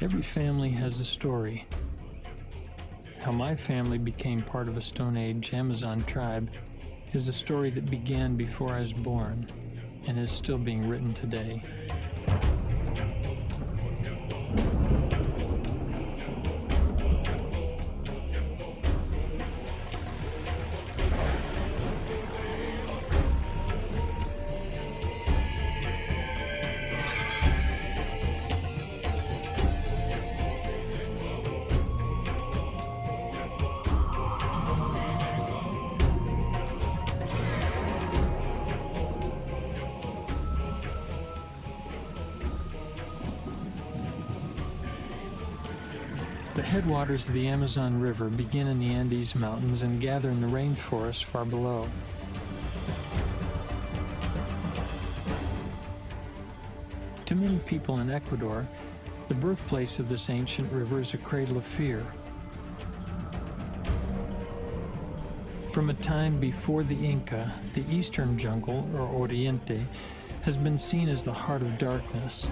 Every family has a story. How my family became part of a Stone Age Amazon tribe is a story that began before I was born and is still being written today. The headwaters of the Amazon River begin in the Andes Mountains and gather in the rainforest far below. To many people in Ecuador, the birthplace of this ancient river is a cradle of fear. From a time before the Inca, the eastern jungle, or Oriente, has been seen as the heart of darkness.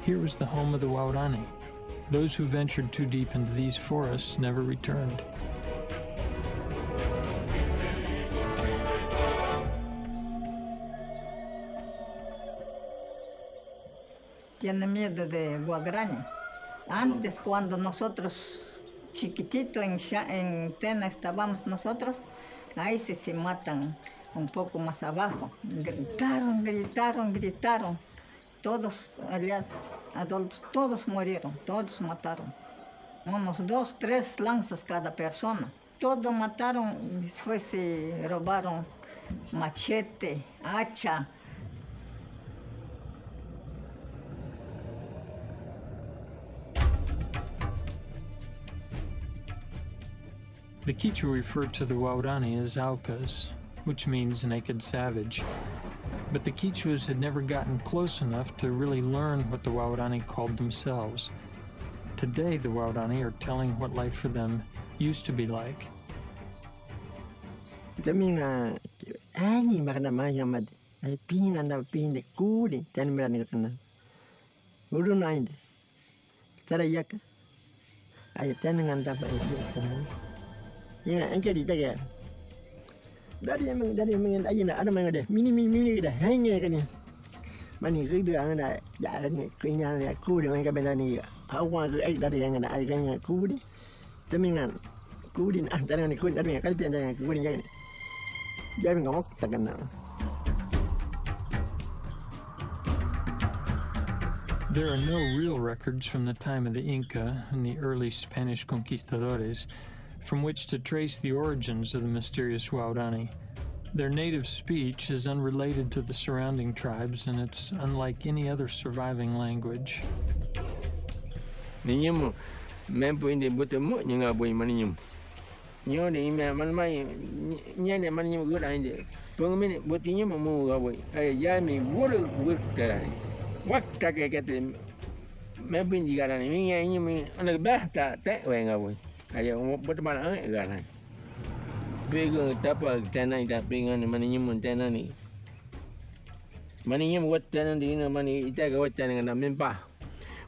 Here was the home of the Waorani. Those who ventured too deep into these forests never returned. Tiene miedo de guagraña. Antes, cuando nosotros chiquitito en Tena estábamos nosotros, ahí se matan un poco más abajo. Gritaron. Todos allá, adultos, todos murieron, todos mataron. Unos 2, 3 lanzas cada persona. Todos mataron, después se robaron machete, hacha. The Quichua referred to the Waorani as Aucas, which means naked savage. But the Quichuas had never gotten close enough to really learn what the Waorani called themselves. Today, the Waorani are telling what life for them used to be like. Dari mengen aja ada mengen deh mini dah hanya kan ni mani ridu angana ya ni kunya ya ku dengan kabela ni awak tu dari yang ada air yang ku ni temingan ku din dari ni ku dari kan pian dari ku ni jangan jangan ngomong tak kenal. There are no real records from the time of the Inca and the early Spanish conquistadores from which to trace the origins of the mysterious Waorani. Their native speech is unrelated to the surrounding tribes, and it's unlike any other surviving language. Ninyum mempo inde botemo nyanga boy maninyum. Nyo ni me manmai nyane maninyum gura inde. Pengmene botinya mamu gaboy. Ay ya mi wuru wurta. Wakta kekete mempo indi garani mi nyum ana bahta te wenga boy. Ayah buat mana kan? Bego apa tanah dah pengen mana nyemun tanah ni. Mana nyem buat tanah di mana mana ita buat tanah dengan mempah.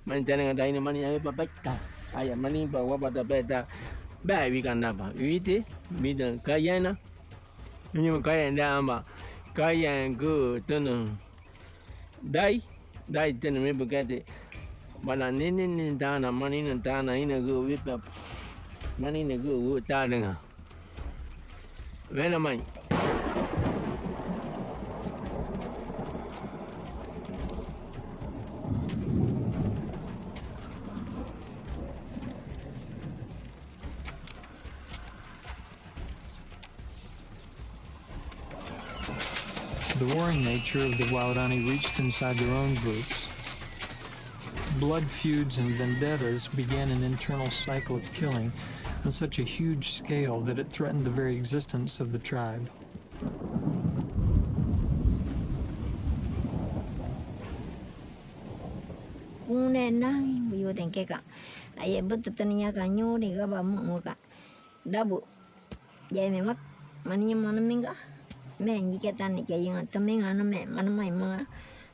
Mana tanah dengan ini mana yang apa peta. Ayah mana bawa pada peta. Baik kan apa? Itu bidang kaya na. Ini kaya dah apa? Kaya ke tanah. Dai tanah ni berkata. Mana ni tanah mana ni tanah ini ke wipap. Mani na go ta nga. Vena man. The warring nature of the Waorani reached inside their own groups. Blood feuds and vendettas began an internal cycle of killing on such a huge scale that it threatened the very existence of the tribe.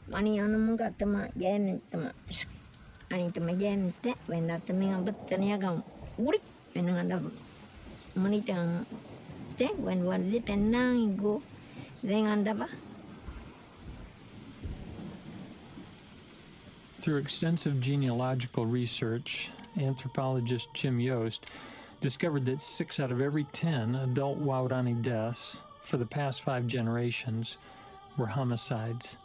Mani anu mga tama jen tama ani tama jen te when that tama nga bet tanya ka urik when nga da mani tang te when one lit and nang go then anda ba. Through extensive genealogical research, anthropologist Jim Yost discovered that 6 out of every 10 adult Waorani deaths for the past 5 generations were homicides.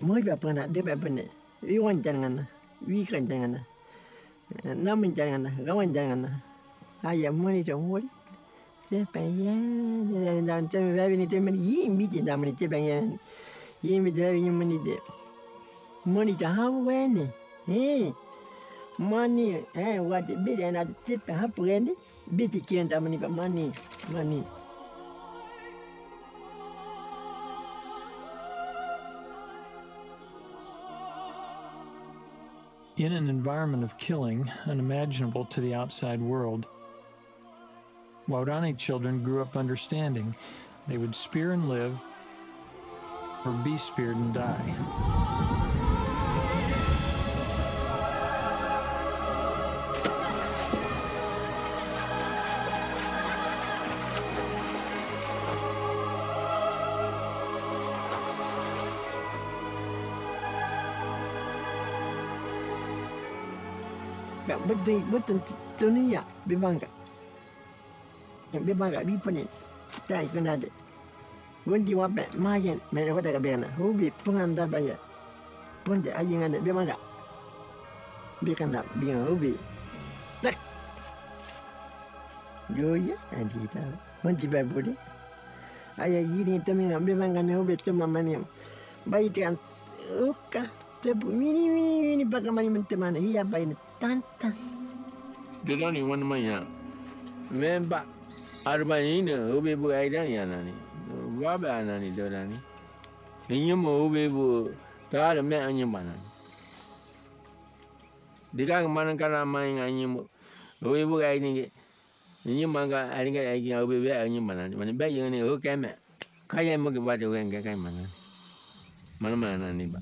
Muy ba pernah dia ba pernah. Iwan jangan, wikan jangan, namun jangan, kawan jangan. Ayah muni cuma. Siapa ya? Dan cuma bawa ni cuma ini mesti dah muni siapa ya? Ini mesti bawa ni muni dia. Muni tahu ni. Money, what the bid and at the tip happen, bit can't have money, but money. In an environment of killing unimaginable to the outside world, Waorani children grew up understanding they would spear and live or be speared and die. Betul ni ya, bebangga. Yang bebangga di pun ni, tak kena ada. Bundi wape, mayan, mana kata kabena, hobi pengandar bayar. Pun dia aja nganda bebangga. Biarkan tak, biar hobi. Tak. Joya, adi kita. Bundi babu ni. Ayah gini temi ngambil bebangga ni hobi cuma mani. Baik kan, oka. Tebu mini pakai mani mentemana. Iya baik ni. Tanta. Dia ni mana maya. Memang arba'in hobi bu aidan ya nani. Wabah nani dia ni. Ini mau hobi bu tak ada macam ni mana. Dia mana kan ramai ini hobi bu aidan ini mana ada yang hobi bu aidan mana. Mana baik yang ni hobi kemah. Kaya mau kepada orang kaya mana. Mana ni ba.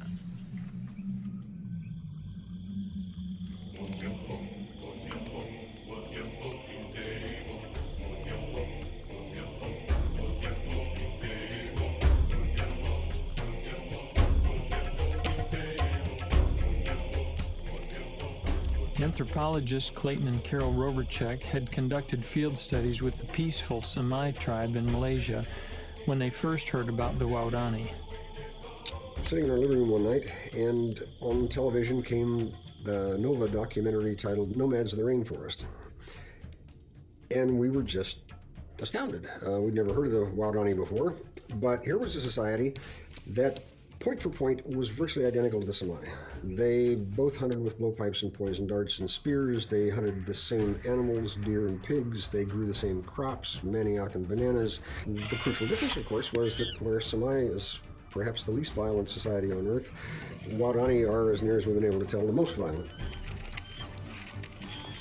Anthropologists Clayton and Carol Roberchek had conducted field studies with the peaceful Semai tribe in Malaysia when they first heard about the Waorani. Sitting in our living room one night, and on television came the Nova documentary titled Nomads of the Rainforest. And we were just astounded. We'd never heard of the Waorani before, but here was a society that point for point was virtually identical to the Semai. They both hunted with blowpipes and poison darts and spears. They hunted the same animals, deer and pigs. They grew the same crops, manioc and bananas. The crucial difference, of course, was that where Semai is perhaps the least violent society on Earth, Waorani are, as near as we've been able to tell, the most violent.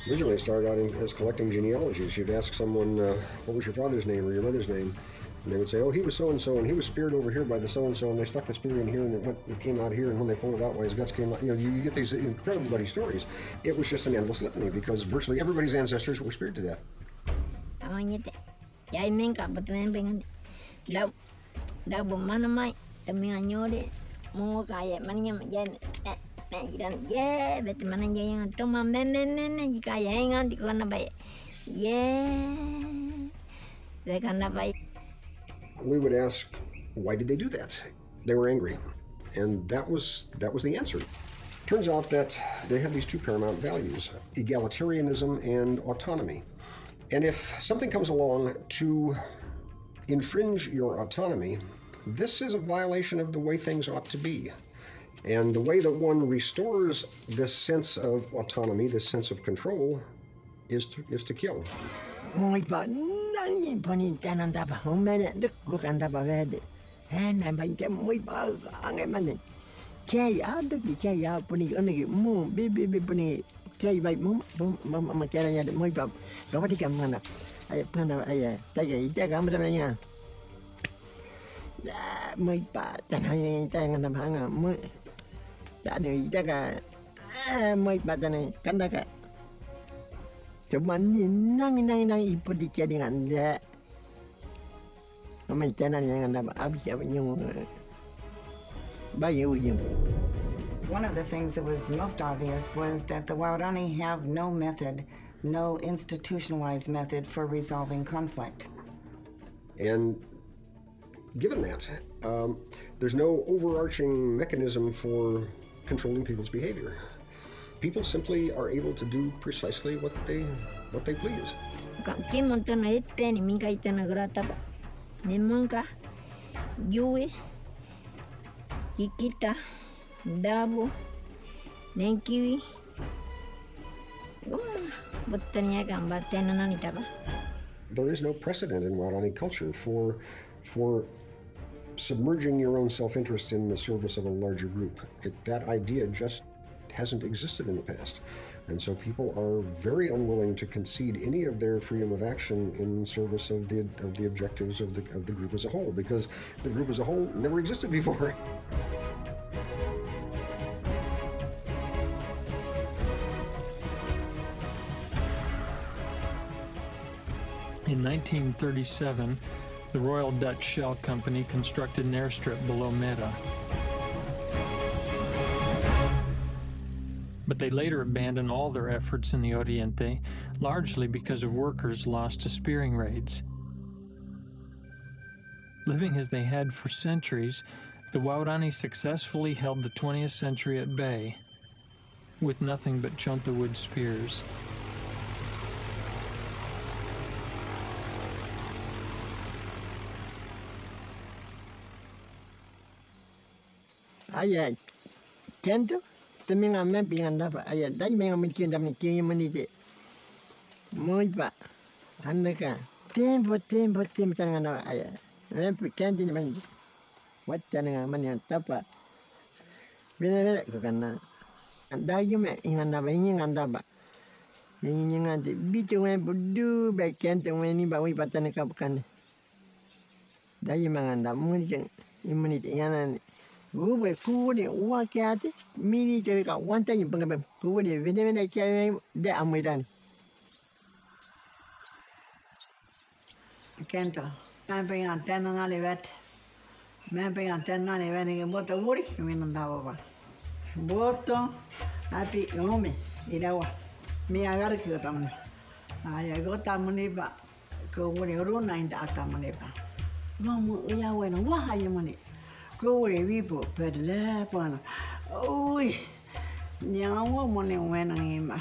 Originally, I started out as collecting genealogies. You'd ask someone, what was your father's name or your mother's name? And they would say, oh, he was so-and-so, and he was speared over here by the so-and-so, and they stuck the spear in here, and it came out here, and when they pulled it out, why his guts came out. You know, you get these incredible bloody stories. It was just an endless litany, because virtually everybody's ancestors were speared to death. We would ask, why did they do that? They were angry. And that was the answer. Turns out that they have these two paramount values, egalitarianism and autonomy. And if something comes along to infringe your autonomy, this is a violation of the way things ought to be. And the way that one restores this sense of autonomy, this sense of control, is to kill. kay baik mum kaya nya moi bab kau pati kam ngana ay pernah ay tay ita kam tamanya moi pa tanay tay ngana hanga moi tak ada ita ka moi pa tanay kanda ka cuman nang ipu dikya dengan dia mai tanay ngana abis apa nyung bayu yung. One of the things that was most obvious was that the Waorani have no method, no institutionalized method for resolving conflict. And given that, there's no overarching mechanism for controlling people's behavior. People simply are able to do precisely what they please. Kimon to na itpen minka itana grata ba. Nimonka yue ikita dabo nenkiwi botanya gamba tenana nitaba. There is no precedent in Waorani culture for submerging your own self-interest in the service of a larger group. That idea just hasn't existed in the past. And so people are very unwilling to concede any of their freedom of action in service of the objectives of the group as a whole, because the group as a whole never existed before. In 1937, the Royal Dutch Shell Company constructed an airstrip below Meta. But they later abandoned all their efforts in the Oriente, largely because of workers lost to spearing raids. Living as they had for centuries, the Waorani successfully held the 20th century at bay, with nothing but chonta wood spears. Ayah, kento, temenga mempingan dapat ayah, dah menga mungkin dah mungkin meniti. Moi pak, anda kan, tempo tangan dapat ayah. Mempi kento ni mana, wajah dengan mana tapa. Bela kau kan, dah cuma ingan dapat. Ingan di bicu mempu du baik kento ni bawa ipatan kau bukan. Dah cuma anda mungkin meniti ingan. Gue kuat uang kiat, mini cewek kau wanita ni pengen kuat ni, benda kiat dia amuiran. Kento, memang antena nali vet, memang antena nali vet ni bota uri, minum tahu apa. Bota, tapi ome, irawa, mi agar kita tamu. Ayah kau tamu ni pak, kau uri runa inda tamu ni pak. Kamu iya wena wah ayah mani. Kau ribu berlebihan, oi, nyawa mana wenang ima,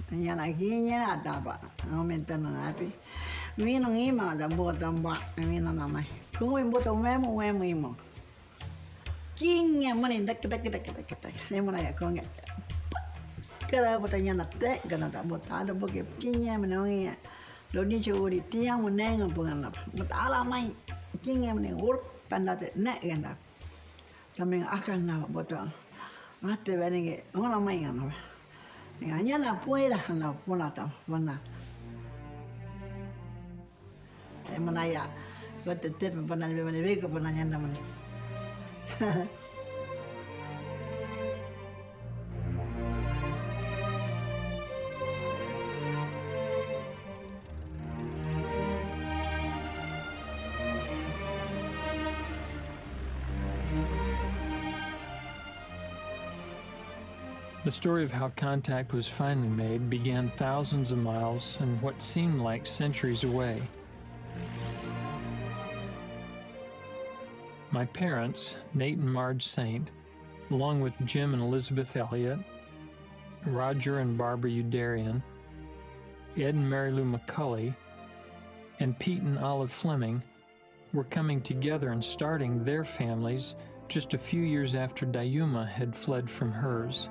nyana gini ada apa, minta nangapi, minang ima ada buat tambah, minang namai, kau buat wemu ima, kini mana dak, ni mana ya kau nggak, kalau buat nyana tek, kalau tak buat ada buat kini mana ni, loni curi tiang mana yang bukan apa, buat alamai, kini mana urut pandat nek kan. Kami akan nak buat mati begini, orang main kan? Hanya nak punya nak pun atau mana? Mana ya? Kau tetap pernah lebih pernah nyanda mana? The story of how contact was finally made began thousands of miles and what seemed like centuries away. My parents, Nate and Marge Saint, along with Jim and Elizabeth Elliott, Roger and Barbara Udarian, Ed and Mary Lou McCulley, and Pete and Olive Fleming, were coming together and starting their families just a few years after Dayuma had fled from hers.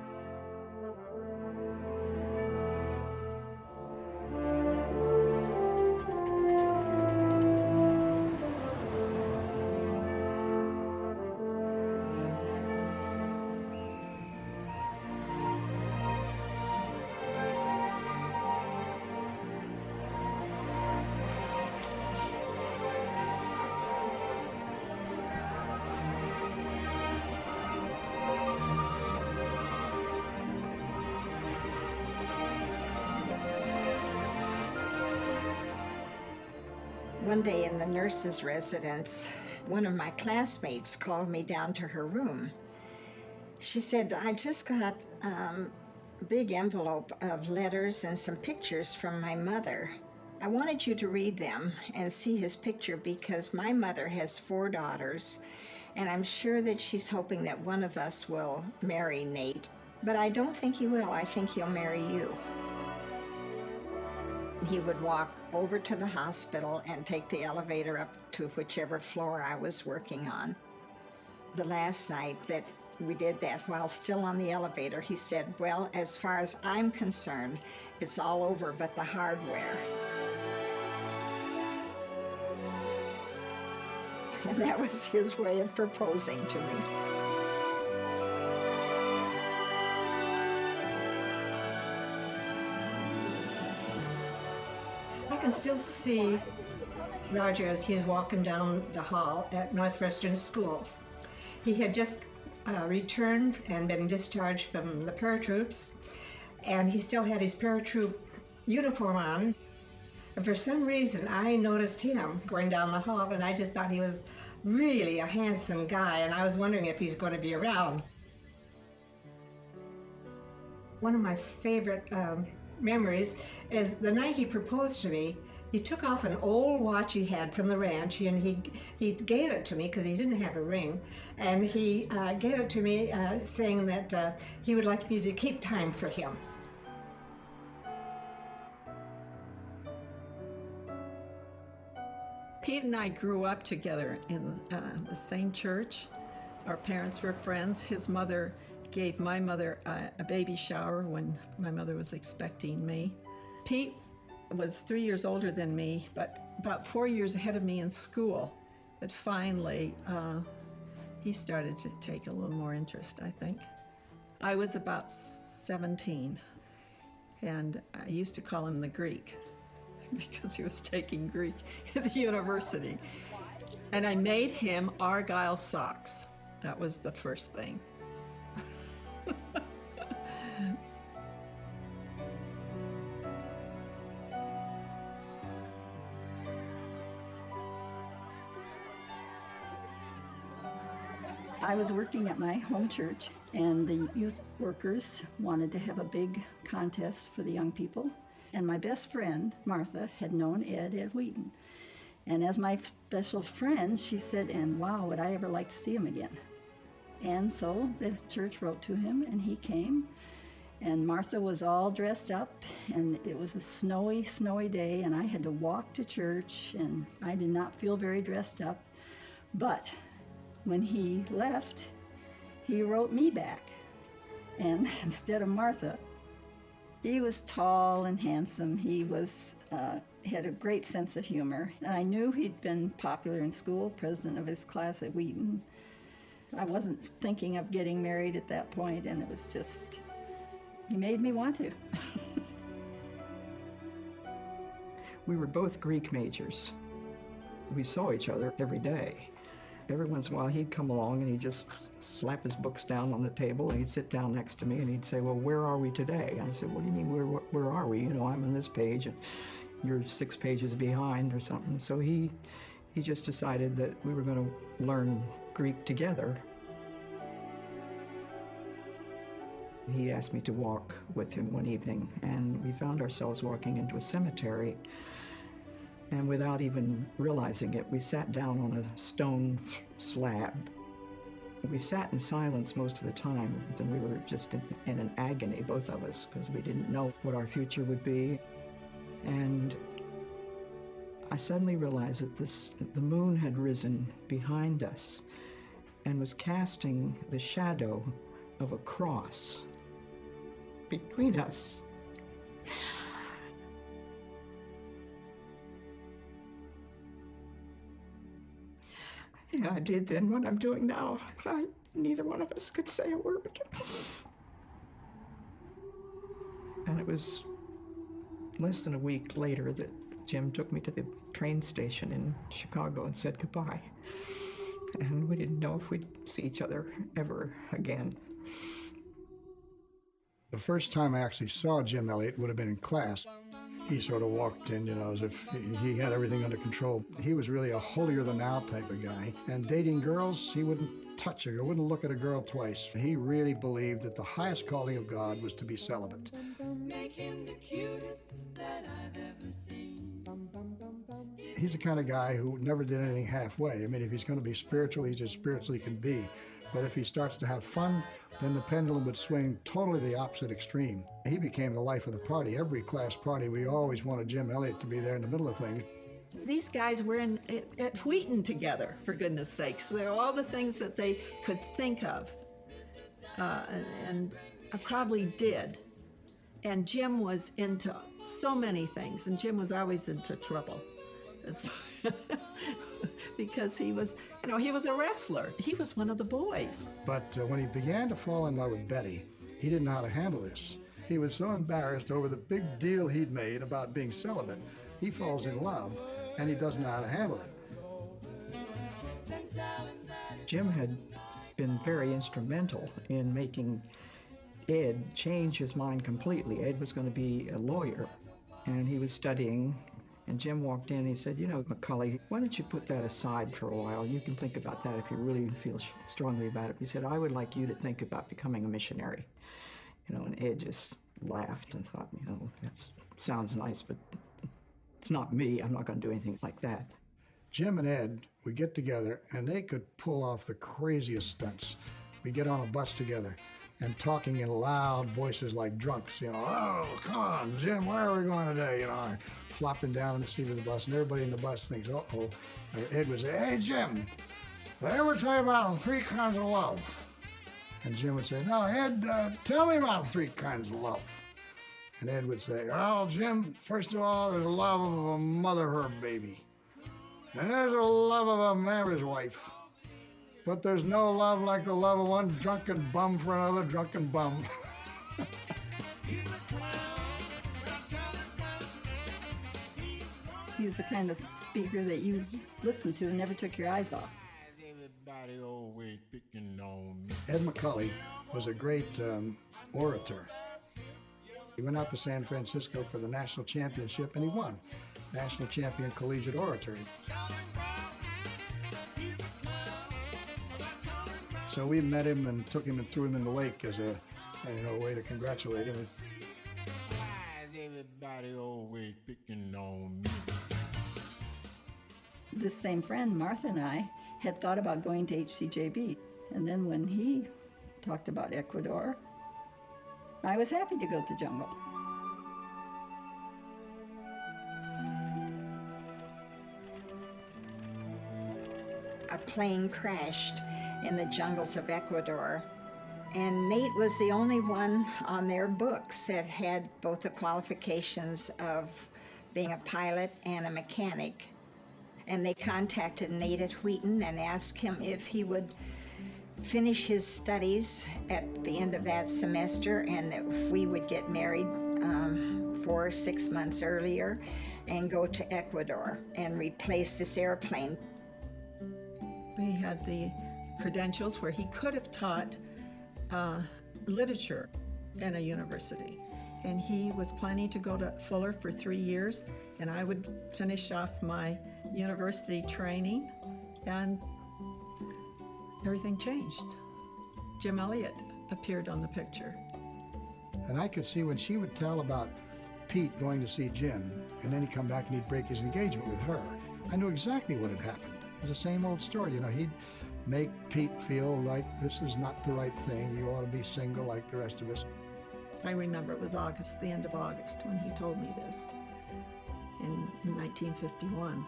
One day in the nurse's residence, one of my classmates called me down to her room. She said, I just got a big envelope of letters and some pictures from my mother. I wanted you to read them and see his picture because my mother has 4 daughters, and I'm sure that she's hoping that one of us will marry Nate. But I don't think he will. I think he'll marry you. He would walk over to the hospital and take the elevator up to whichever floor I was working on. The last night that we did that, while still on the elevator, he said, well, as far as I'm concerned, it's all over but the hardware. And that was his way of proposing to me. I can still see Roger as he's walking down the hall at Northwestern Schools. He had just returned and been discharged from the paratroops, and he still had his paratroop uniform on. And for some reason, I noticed him going down the hall, and I just thought he was really a handsome guy, and I was wondering if he's going to be around. One of my favorite memories is the night he proposed to me. He took off an old watch he had from the ranch, and he gave it to me because he didn't have a ring, and he gave it to me saying that he would like me to keep time for him. Pete and I grew up together in the same church. Our parents were friends. His mother gave my mother a baby shower when my mother was expecting me. Pete was 3 years older than me, but about 4 years ahead of me in school. But finally, he started to take a little more interest, I think. I was about 17, and I used to call him the Greek because he was taking Greek at the university. And I made him Argyle socks. That was the first thing. I was working at my home church, and the youth workers wanted to have a big contest for the young people. And my best friend, Martha, had known Ed at Wheaton. And as my special friend, she said, and wow, would I ever like to see him again? And so the church wrote to him, and he came. And Martha was all dressed up, and it was a snowy, snowy day, and I had to walk to church, and I did not feel very dressed up. But when he left, he wrote me back. And instead of Martha, he was tall and handsome. He was had a great sense of humor. And I knew he'd been popular in school, president of his class at Wheaton. I wasn't thinking of getting married at that point, and it was just, he made me want to. We were both Greek majors. We saw each other every day. Every once in a while, he'd come along and he'd just slap his books down on the table, and he'd sit down next to me and he'd say, well, where are we today? And I said, what do you mean, where are we? You know, I'm on this page and you're 6 pages behind or something. So he just decided that we were going to learn Greek together. He asked me to walk with him one evening, and we found ourselves walking into a cemetery. And without even realizing it, we sat down on a stone slab. We sat in silence most of the time, and we were just in an agony, both of us, because we didn't know what our future would be. And I suddenly realized that the moon had risen behind us and was casting the shadow of a cross between us. Yeah, I did then what I'm doing now. Neither one of us could say a word. And it was less than a week later that Jim took me to the train station in Chicago and said goodbye. And we didn't know if we'd see each other ever again. The first time I actually saw Jim Elliott would have been in class. he sort of walked in, as if he had everything under control. He was really a holier-than-thou type of guy. And dating girls, he wouldn't touch a girl, wouldn't look at a girl twice. He really believed that the highest calling of God was to be celibate. Make him the cutest that I've ever seen. He's the kind of guy who never did anything halfway. I mean, if he's going to be spiritual, he's as spiritual as he can be. But if he starts to have fun, then the pendulum would swing totally the opposite extreme. He became the life of the party. Every class party, we always wanted Jim Elliott to be there in the middle of things. These guys were at Wheaton together, for goodness sakes. There are all the things that they could think of, and probably did. And Jim was into so many things, and Jim was always into trouble. Because he was, he was a wrestler. He was one of the boys. But when he began to fall in love with Betty, he didn't know how to handle this. He was so embarrassed over the big deal he'd made about being celibate. He falls in love, and he doesn't know how to handle it. Jim had been very instrumental in making Ed change his mind completely. Ed was going to be a lawyer, and he was studying. And Jim walked in and he said, Macaulay, why don't you put that aside for a while? You can think about that if you really feel strongly about it. He said, I would like you to think about becoming a missionary. And Ed just laughed and thought, that sounds nice, but it's not me. I'm not going to do anything like that. Jim and Ed would get together and they could pull off the craziest stunts. We get on a bus together and talking in loud voices like drunks, oh, come on, Jim, where are we going today? Flopping down in the seat of the bus, and everybody in the bus thinks, uh-oh. Ed would say, hey, Jim, did I ever tell you about 3 kinds of love? And Jim would say, no, Ed, tell me about 3 kinds of love. And Ed would say, well, Jim, first of all, there's a love of a mother for her baby. And there's a love of a man for his wife. But there's no love like the love of one drunken bum for another drunken bum. He's the kind of speaker that you listened to and never took your eyes off. Ed Macaulay was a great orator. He went out to San Francisco for the national championship and he won. National champion collegiate orator. So we met him and took him and threw him in the lake as a way to congratulate him. Why is everybody always picking on me? This same friend, Martha and I, had thought about going to HCJB. And then when he talked about Ecuador, I was happy to go to the jungle. A plane crashed in the jungles of Ecuador, and Nate was the only one on their books that had both the qualifications of being a pilot and a mechanic. And they contacted Nate at Wheaton and asked him if he would finish his studies at the end of that semester and if we would get married 4 or 6 months earlier and go to Ecuador and replace this airplane. He had the credentials where he could have taught literature in a university. And he was planning to go to Fuller for 3 years, and I would finish off my university training, and everything changed. Jim Elliott appeared on the picture. And I could see when she would tell about Pete going to see Jim, and then he'd come back and he'd break his engagement with her. I knew exactly what had happened. It was the same old story. He'd make Pete feel like this is not the right thing. You ought to be single like the rest of us. I remember it was August, the end of August, when he told me this in 1951.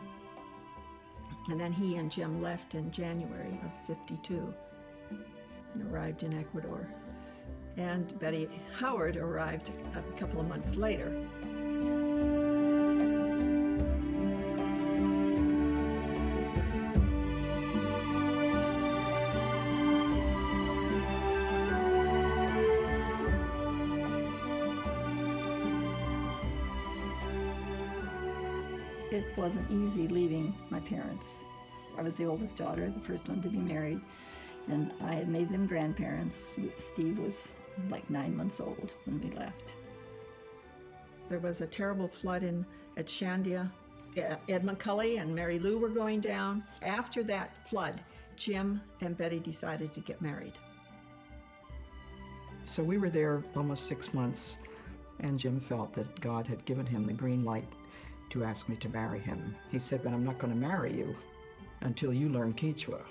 And then he and Jim left in January of '52 and arrived in Ecuador. And Betty Howard arrived a couple of months later. It wasn't easy leaving my parents. I was the oldest daughter, the first one to be married, and I had made them grandparents. Steve was like 9 months old when we left. There was a terrible flood at Shandia. Ed McCulley and Mary Lou were going down. After that flood, Jim and Betty decided to get married. So we were there almost 6 months, and Jim felt that God had given him the green light to ask me to marry him. He said, but I'm not going to marry you until you learn Quechua.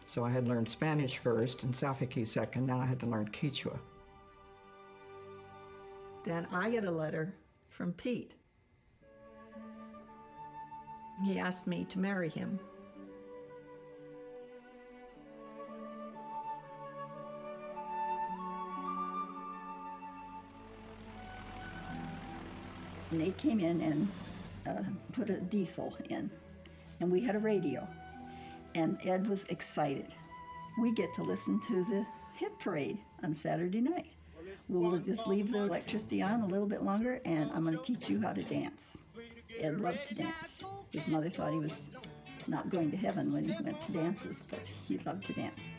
So I had learned Spanish first and Safiki second. Now I had to learn Quechua. Then I get a letter from Pete. He asked me to marry him. And they came in and put a diesel in, and we had a radio. And Ed was excited. We get to listen to the hit parade on Saturday night. We'll just leave the electricity on a little bit longer, and I'm going to teach you how to dance. Ed loved to dance. His mother thought he was not going to heaven when he went to dances, but he loved to dance.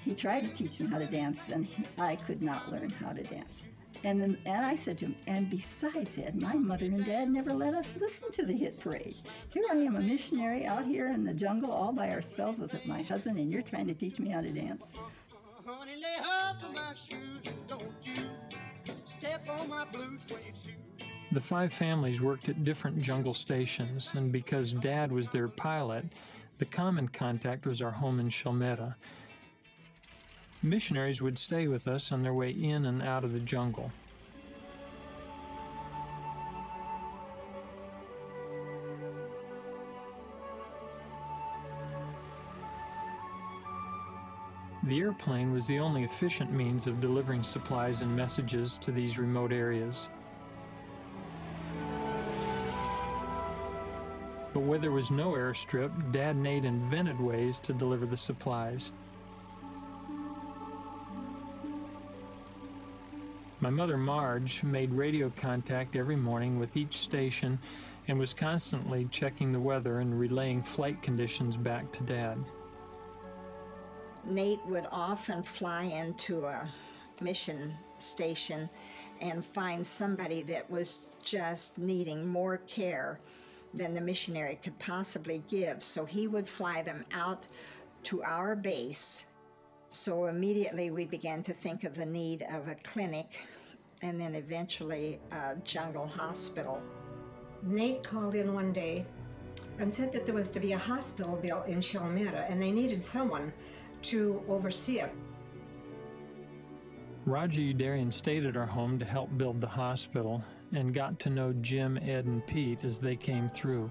He tried to teach me how to dance, and I could not learn how to dance. And I said to him, and besides, Ed, my mother and dad never let us listen to the hit parade. Here I am, a missionary out here in the jungle all by ourselves with my husband, and you're trying to teach me how to dance. Honey, lay off of my shoes, don't you step on my blue suede shoes. The 5 families worked at different jungle stations, and because Dad was their pilot, the common contact was our home in Chalmette. Missionaries would stay with us on their way in and out of the jungle. The airplane was the only efficient means of delivering supplies and messages to these remote areas. But where there was no airstrip, Dad and Nate invented ways to deliver the supplies. My mother, Marge, made radio contact every morning with each station and was constantly checking the weather and relaying flight conditions back to Dad. Nate would often fly into a mission station and find somebody that was just needing more care than the missionary could possibly give. So he would fly them out to our base. So immediately we began to think of the need of a clinic and then eventually a jungle hospital. Nate called in one day and said that there was to be a hospital built in Chalmette and they needed someone to oversee it. Roger Udarian stayed at our home to help build the hospital and got to know Jim, Ed, and Pete as they came through.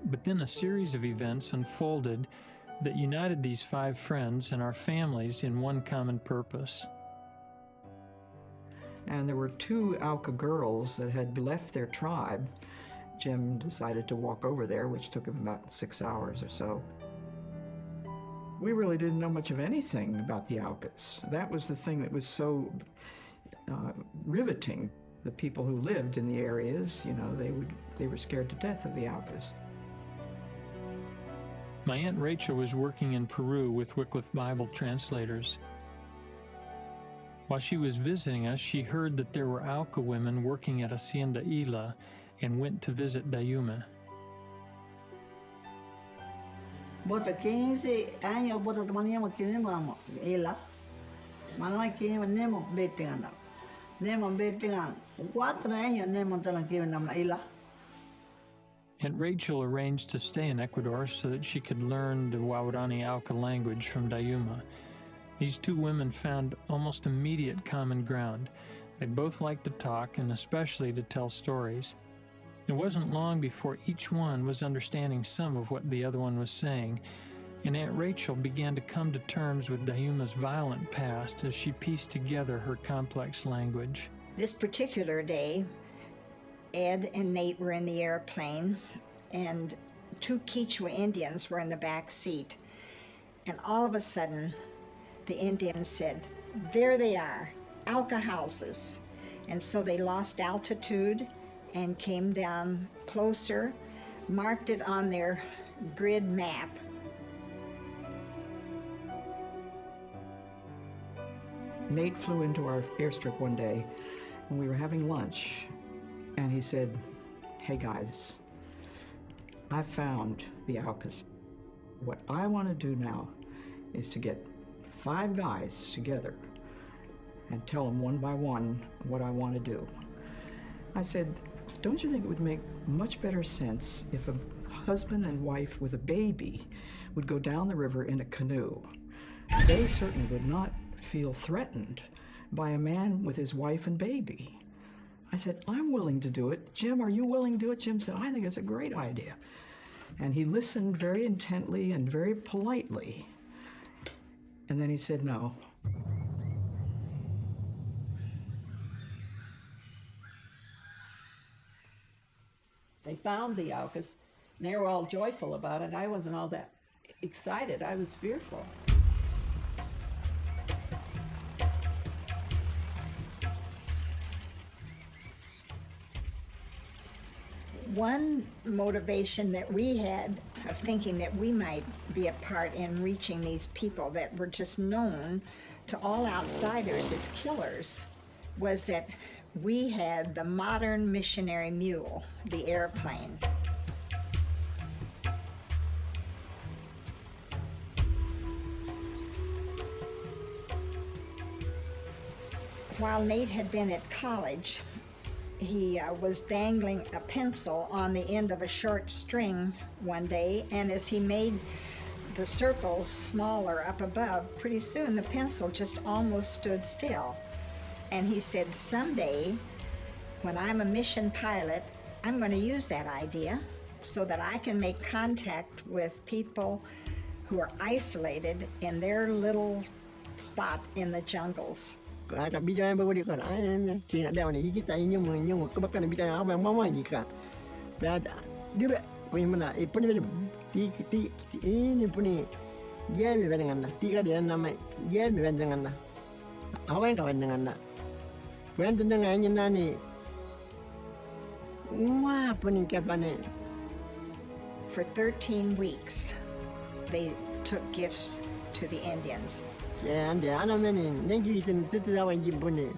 But then a series of events unfolded that united these 5 friends and our families in one common purpose. And there were 2 Auca girls that had left their tribe. Jim decided to walk over there, which took him about 6 hours or so. We really didn't know much of anything about the Aucas. That was the thing that was so riveting. The people who lived in the areas, you know, they were scared to death of the Aucas. My Aunt Rachel was working in Peru with Wycliffe Bible translators. While she was visiting us, she heard that there were Auca women working at Hacienda Isla and went to visit Dayuma. Bota 15 años, bota teníamos que nemo ela. Malama que nemo betingan. Nemo betingan. 4 años nemo talang que nam ela. Aunt Rachel arranged to stay in Ecuador so that she could learn the Waorani Auca language from Dayuma. These 2 women found almost immediate common ground. They both liked to talk and especially to tell stories. It wasn't long before each one was understanding some of what the other one was saying, and Aunt Rachel began to come to terms with Dayuma's violent past as she pieced together her complex language. This particular day, Ed and Nate were in the airplane, and 2 Quechua Indians were in the back seat. And all of a sudden, the Indians said, "There they are, Auca houses." And so they lost altitude and came down closer, marked it on their grid map. Nate flew into our airstrip one day, and we were having lunch, and he said, "Hey guys, I found the Alcas. What I want to do now is to get 5 guys together and tell them one by one what I want to do." I said, "Don't you think it would make much better sense if a husband and wife with a baby would go down the river in a canoe? They certainly would not feel threatened by a man with his wife and baby." I said, "I'm willing to do it. Jim, are you willing to do it?" Jim said, "I think it's a great idea." And he listened very intently and very politely. And then he said no. They found the Alcas, and they were all joyful about it. I wasn't all that excited. I was fearful. One motivation that we had of thinking that we might be a part in reaching these people that were just known to all outsiders as killers was that we had the modern missionary mule, the airplane. While Nate had been at college, he was dangling a pencil on the end of a short string one day, and as he made the circles smaller up above, pretty soon the pencil just almost stood still. And he said, "Someday, when I'm a mission pilot, I'm going to use that idea so that I can make contact with people who are isolated in their little spot in the jungles." Kat bidang baru dia kan, kena dah ni kita ini nyung kebakan bidang apa mama ni kan. Dah dia punya mana? Punya ini punya dia dengan 3 dia nama dia dengan apa yang kawan dengan bukan dengan ini nani. Wah punya kapan? For 13 weeks, they took gifts to the Indians. Ya, anda anak ni, nanti kita tahu yang punya.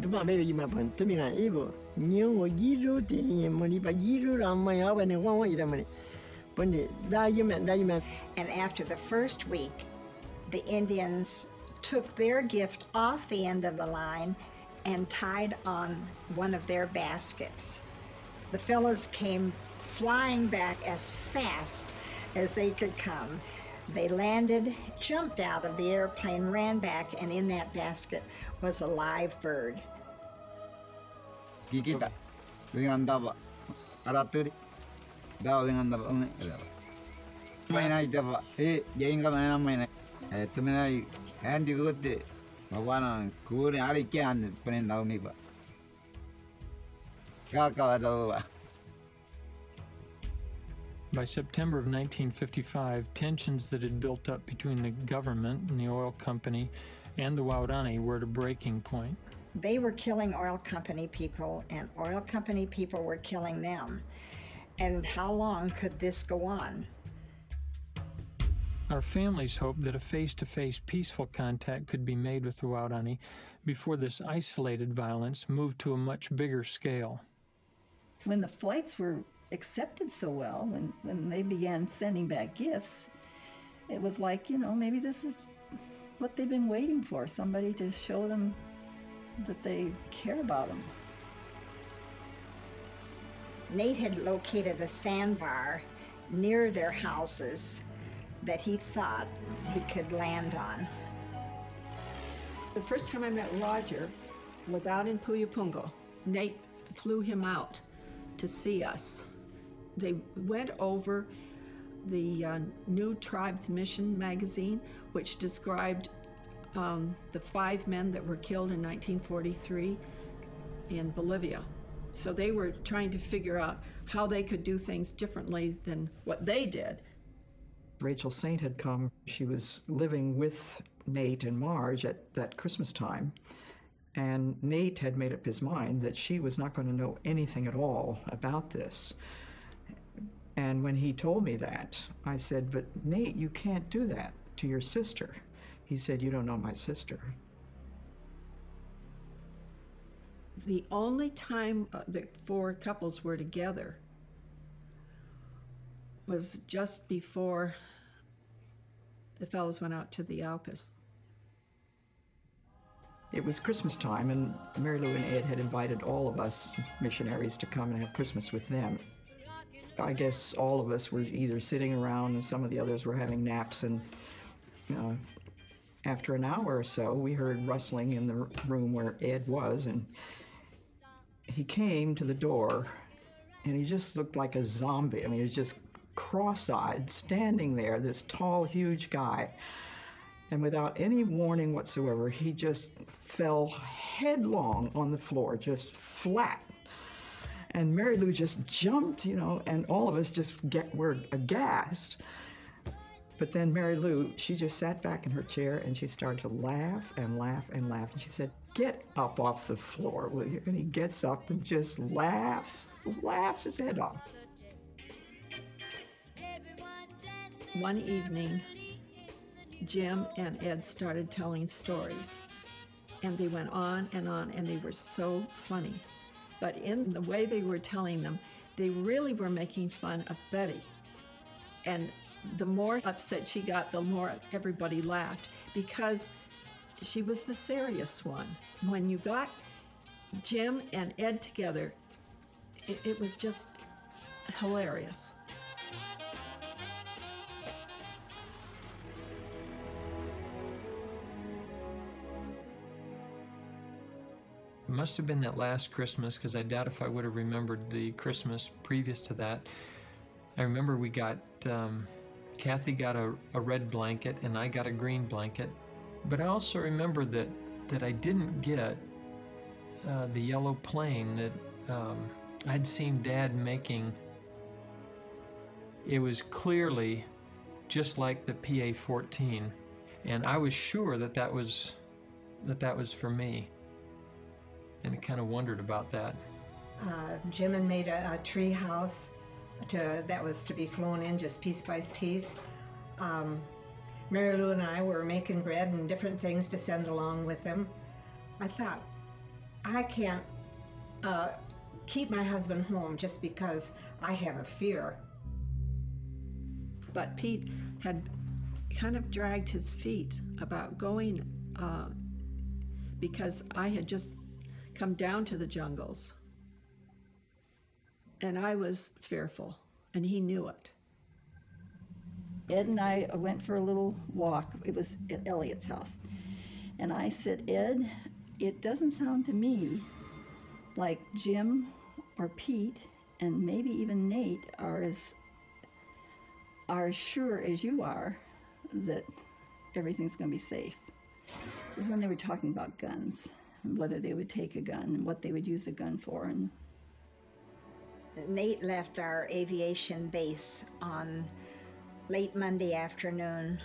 Cuma bagi gimana? Tapi kan ibu, nyung giru ti, muni giru ramai apa ni orang itu mana? Punya, dah jema. And after the first week, the Indians took their gift off the end of the line and tied on one of their baskets. The fellows came flying back as fast as they could come. They landed, jumped out of the airplane, ran back, and in that basket was a live bird. Kita dengan dapat aratur, dah dengan dapat mainan itu apa? Jangan kau mainan. Tu mainan handi kuat, bawa kuat hari kian panen tahu ni pak. Kakak tahu pak. By September of 1955, tensions that had built up between the government and the oil company and the Waorani were at a breaking point. They were killing oil company people, and oil company people were killing them. And how long could this go on? Our families hoped that a face-to-face peaceful contact could be made with the Waorani before this isolated violence moved to a much bigger scale. When the flights were accepted so well, when they began sending back gifts, it was like, maybe this is what they've been waiting for, somebody to show them that they care about them. Nate had located a sandbar near their houses that he thought he could land on. The first time I met Roger was out in Puyapungo. Nate flew him out to see us. They went over the New Tribes Mission magazine, which described the 5 men that were killed in 1943 in Bolivia. So they were trying to figure out how they could do things differently than what they did. Rachel Saint had come. She was living with Nate and Marge at that Christmas time. And Nate had made up his mind that she was not going to know anything at all about this. And when he told me that, I said, "But Nate, you can't do that to your sister." He said, "You don't know my sister." The only time the four couples were together was just before the fellows went out to the Alcas. It was Christmas time, and Mary Lou and Ed had invited all of us missionaries to come and have Christmas with them. I guess all of us were either sitting around and some of the others were having naps, and after an hour or so, we heard rustling in the room where Ed was, and he came to the door, and he just looked like a zombie. I mean, he was just cross-eyed, standing there, this tall, huge guy. And without any warning whatsoever, he just fell headlong on the floor, just flat. And Mary Lou just jumped, and all of us just were aghast. But then Mary Lou, she just sat back in her chair and she started to laugh and laugh and laugh. And she said, "Get up off the floor, will you?" And he gets up and just laughs his head off. One evening, Jim and Ed started telling stories, and they went on, and they were so funny. But in the way they were telling them, they really were making fun of Betty. And the more upset she got, the more everybody laughed, because she was the serious one. When you got Jim and Ed together, it was just hilarious. It must have been that last Christmas, because I doubt if I would have remembered the Christmas previous to that. I remember we got, Kathy got a red blanket and I got a green blanket. But I also remember that I didn't get the yellow plane that I'd seen Dad making. It was clearly just like the PA-14, and I was sure that was for me. And I kind of wondered about that. Jim had made a tree house that was to be flown in just piece by piece. Mary Lou and I were making bread and different things to send along with them. I thought, I can't keep my husband home just because I have a fear. But Pete had kind of dragged his feet about going because I had just come down to the jungles. And I was fearful, and he knew it. Ed and I went for a little walk. It was at Elliot's house. And I said, "Ed, it doesn't sound to me like Jim or Pete and maybe even Nate are as sure as you are that everything's going to be safe." It was when they were talking about guns, and whether they would take a gun and what they would use a gun for. And Nate left our aviation base on late Monday afternoon.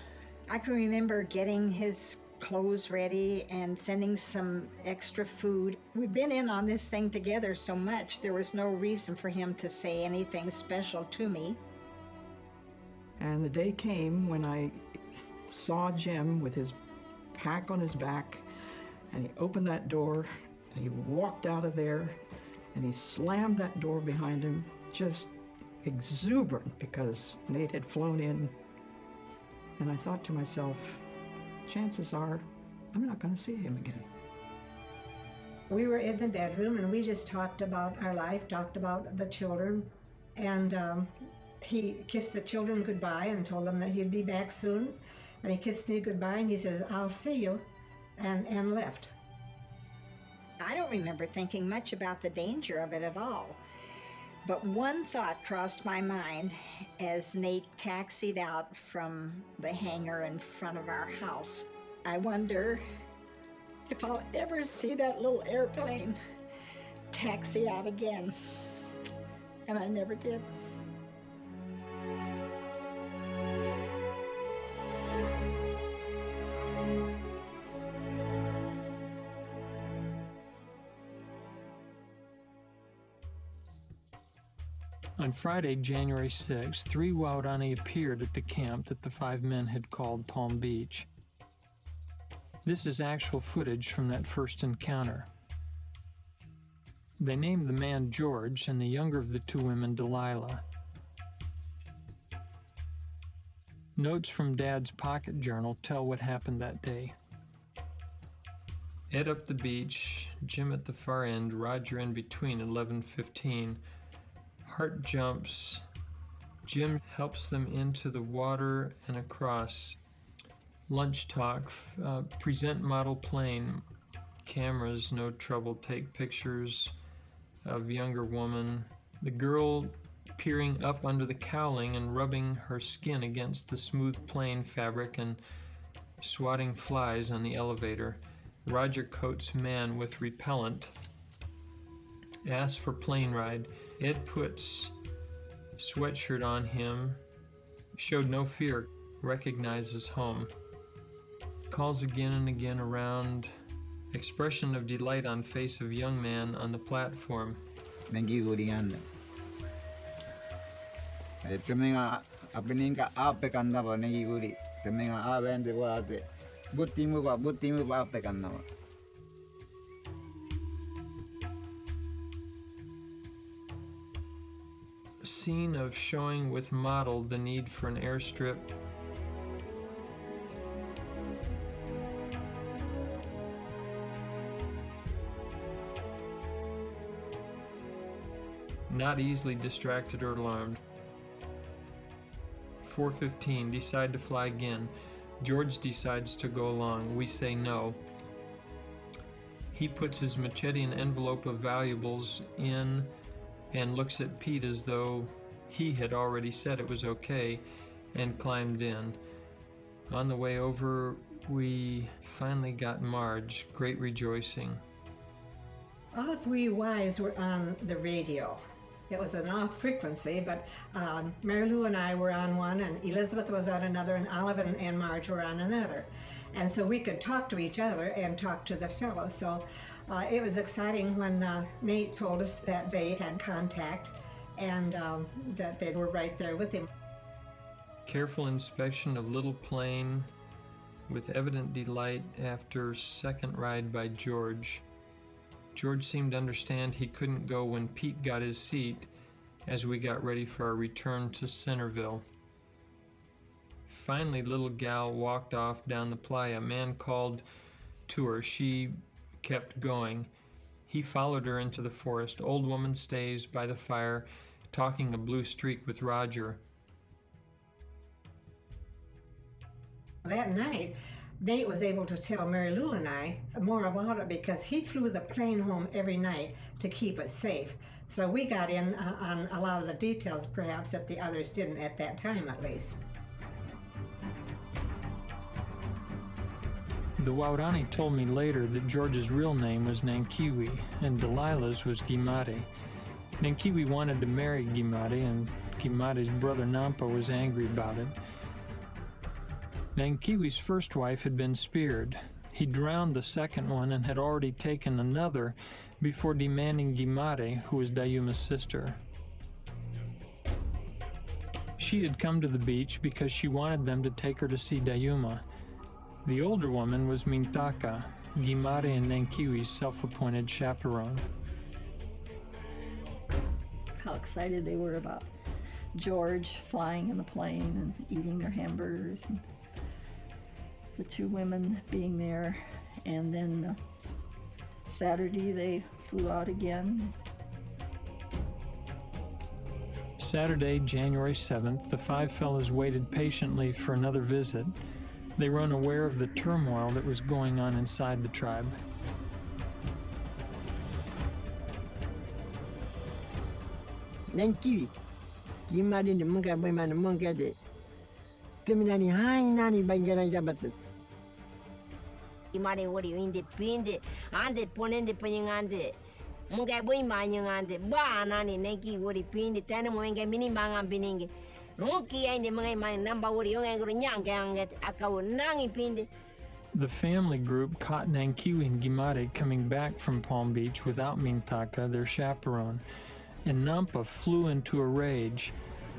I can remember getting his clothes ready and sending some extra food. We've been in on this thing together so much, there was no reason for him to say anything special to me. And the day came when I saw Jim with his pack on his back, and he opened that door, and he walked out of there, and he slammed that door behind him, just exuberant because Nate had flown in. And I thought to myself, chances are I'm not going to see him again. We were in the bedroom and we just talked about our life, talked about the children, and he kissed the children goodbye and told them that he'd be back soon. And he kissed me goodbye and he says, "I'll see you," and left. I don't remember thinking much about the danger of it at all. But one thought crossed my mind as Nate taxied out from the hangar in front of our house. I wonder if I'll ever see that little airplane taxi out again. And I never did. On Friday, January 6th, 3 Waorani appeared at the camp that the 5 men had called Palm Beach. This is actual footage from that first encounter. They named the man George and the younger of the two women Delilah. Notes from Dad's pocket journal tell what happened that day. Ed up the beach, Jim at the far end, Roger in between, 11:15. Heart jumps. Jim helps them into the water and across. Lunch talk, present model plane. Cameras, no trouble, take pictures of younger woman. The girl peering up under the cowling and rubbing her skin against the smooth plane fabric and swatting flies on the elevator. Roger coats man with repellent. Asks for plane ride. Ed puts sweatshirt on him. Showed no fear. Recognizes home. Calls again and again around. Expression of delight on face of young man on the platform. Nagigurian. Temenga apeninga ape kandava nagiguri. Temenga avende wate. Butimu ape kandava. Scene of showing with model the need for an airstrip. Not easily distracted or alarmed. 4:15, decide to fly again. George decides to go along. We say no. He puts his machete and envelope of valuables in and looks at Pete as though he had already said it was okay and climbed in. On the way over, we finally got Marge. Great rejoicing. All 3 wives were on the radio. It was an off frequency, but Mary Lou and I were on one, and Elizabeth was on another, and Olive and Marge were on another. And so we could talk to each other and talk to the fellow. So it was exciting when Nate told us that they had contact and that they were right there with him. Careful inspection of little plane with evident delight after second ride by George. George seemed to understand he couldn't go when Pete got his seat as we got ready for our return to Centerville. Finally, little gal walked off down the playa. Man called to her. She kept going. He followed her into the forest. Old woman stays by the fire, talking a blue streak with Roger. That night, Nate was able to tell Mary Lou and I more about it because he flew the plane home every night to keep it safe. So we got in on a lot of the details, perhaps, that the others didn't at that time, at least. The Waurani told me later that George's real name was Nankiwi and Delilah's was Gimare. Nankiwi wanted to marry Gimare, and Gimare's brother Nampa was angry about it. Nankiwi's first wife had been speared. He drowned the second one and had already taken another before demanding Gimare, who was Dayuma's sister. She had come to the beach because she wanted them to take her to see Dayuma. The older woman was Mintaka, Gimare and Nankiwi's self-appointed chaperone. How excited they were about George flying in the plane and eating their hamburgers, and the 2 women being there. And then Saturday they flew out again. Saturday, January 7th, the 5 fellows waited patiently for another visit. They were unaware of the turmoil that was going on inside the tribe. Nankiwi, Gimare ni munga boy man munga de. Teminani hai nani bangana jabat. Gimare wori inde pinde ande ponende panyangande. Munga boy manyangande. Ba nani neki wori pinde tane moenga mini manga bininge. The family group caught Nankiwi and Gimare coming back from Palm Beach without Mintaka, their chaperone, and Nampa flew into a rage.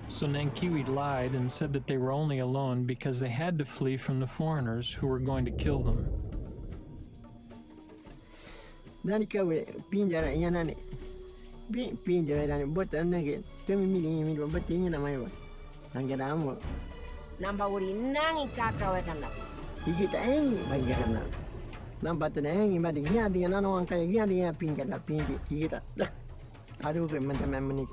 So Nankiwi lied and said that they were only alone because they had to flee from the foreigners who were going to kill them. Nani kawe pinjara yanani pinja era bot anake temi mini bot ini namanya ba angkana amo Namba uri nangi kakawe kana. ikita engi bangana nampak tu engi mati dia dia nano angkaya dia pinja la pinji ikita aduh ke macam menit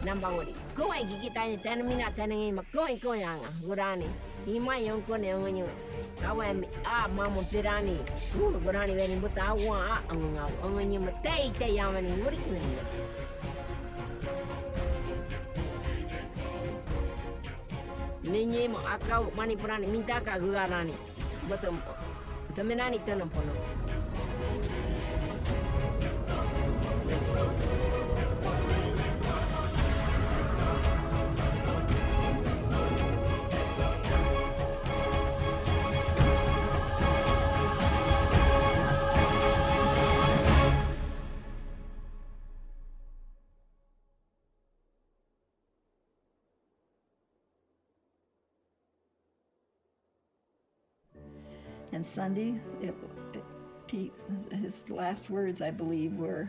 Namba uri. Ko ai kita ni tanamina tanangi ma ko anga gurani. Ima yung ko ne ngonyo. Kawa mi mama pirani. Gurani veni buta wa anga ngonyo ma tei yamani muri kini. Minye mo akau mani purani minta ka gurani. Betul. Temenani tanam pono. And Sunday, his last words, I believe, were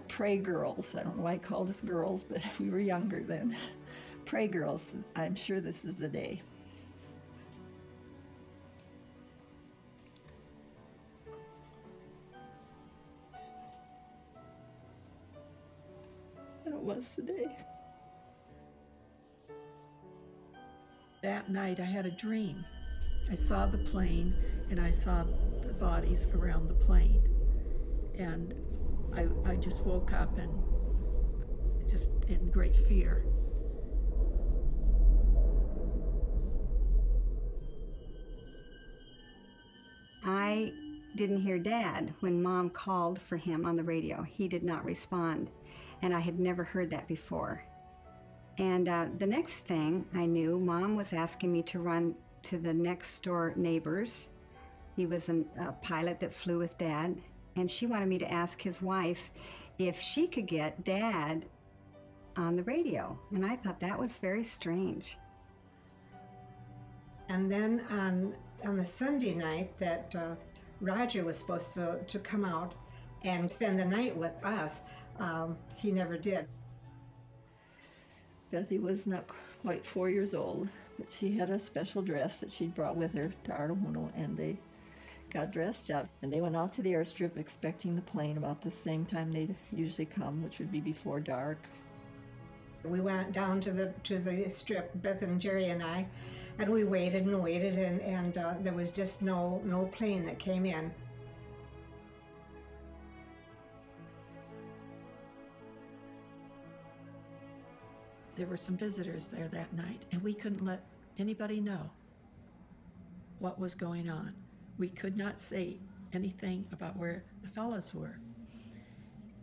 pray girls. I don't know why he called us girls, but we were younger then. Pray girls, I'm sure this is the day. And it was the day. That night I had a dream. I saw the plane and I saw the bodies around the plane. And I just woke up and just in great fear. I didn't hear Dad when Mom called for him on the radio. He did not respond, and I had never heard that before. And the next thing I knew, Mom was asking me to run to the next door neighbors. He was a pilot that flew with Dad, and she wanted me to ask his wife if she could get Dad on the radio. And I thought that was very strange. And then on the Sunday night that Roger was supposed to come out and spend the night with us, he never did. Bethy was not quite 4 years old, but she had a special dress that she'd brought with her to Artahuno, and they got dressed up, and they went out to the airstrip expecting the plane about the same time they'd usually come, which would be before dark. We went down to the strip, Beth and Jerry and I, and we waited and waited, and there was just no plane that came in. There were some visitors there that night, and we couldn't let anybody know what was going on. We could not say anything about where the fellas were.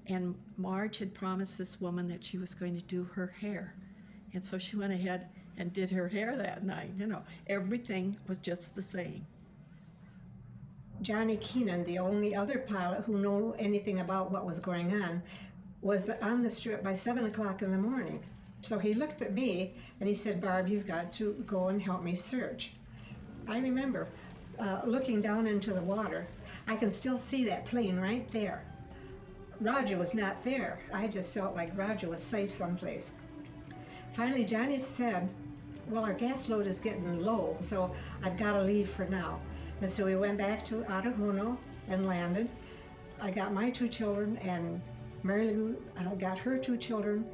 And Marge had promised this woman that she was going to do her hair. And so she went ahead and did her hair that night. You know, everything was just the same. Johnny Keenan, the only other pilot who knew anything about what was going on, was on the strip by 7 o'clock in the morning. So he looked at me and he said, "Barb, you've got to go and help me search." I remember looking down into the water. I can still see that plane right there. Roger was not there. I just felt like Roger was safe someplace. Finally, Johnny said, "Well, our gas load is getting low, so I've got to leave for now." And so we went back to Artahuno and landed. I got my 2 children, and Mary Lou got her 2 children.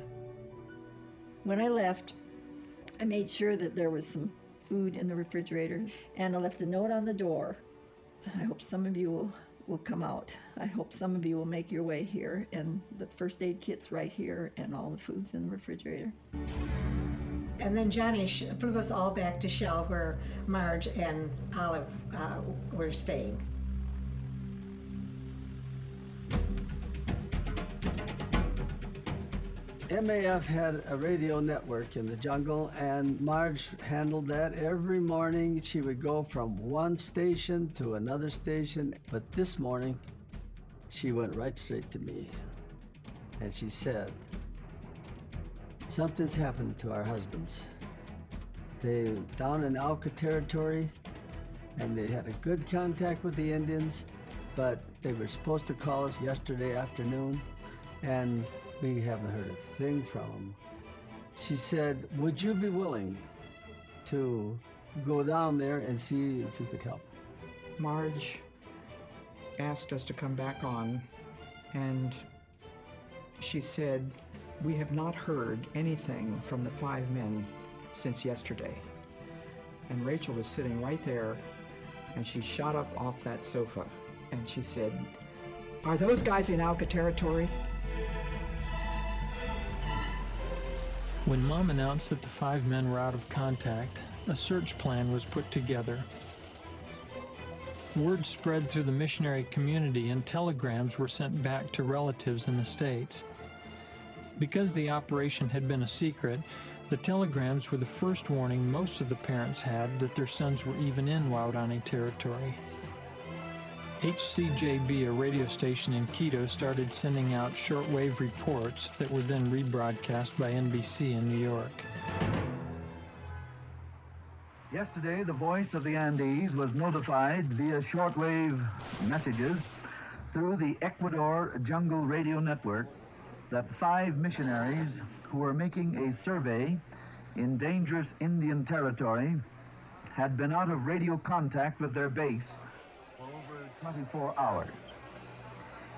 When I left, I made sure that there was some food in the refrigerator, and I left a note on the door. I hope some of you will come out. I hope some of you will make your way here, and the first aid kit's right here, and all the food's in the refrigerator. And then Johnny flew us all back to Shell, where Marge and Olive were staying. MAF had a radio network in the jungle, and Marge handled that every morning. She would go from one station to another station, but this morning, she went right straight to me. And she said, "Something's happened to our husbands. They down in Alka territory, and they had a good contact with the Indians, but they were supposed to call us yesterday afternoon, and we haven't heard a thing from them. She said, would you be willing to go down there and see if you could help? Marge asked us to come back on, and she said, we have not heard anything from the 5 men since yesterday. And Rachel was sitting right there, and she shot up off that sofa, and she said, are those guys in Auca territory? When Mom announced that the 5 men were out of contact, a search plan was put together. Word spread through the missionary community and telegrams were sent back to relatives in the States. Because the operation had been a secret, the telegrams were the first warning most of the parents had that their sons were even in Waodani territory. HCJB, a radio station in Quito, started sending out shortwave reports that were then rebroadcast by NBC in New York. Yesterday, the Voice of the Andes was notified via shortwave messages through the Ecuador Jungle Radio Network that 5 missionaries who were making a survey in dangerous Indian territory had been out of radio contact with their base for over 24 hours.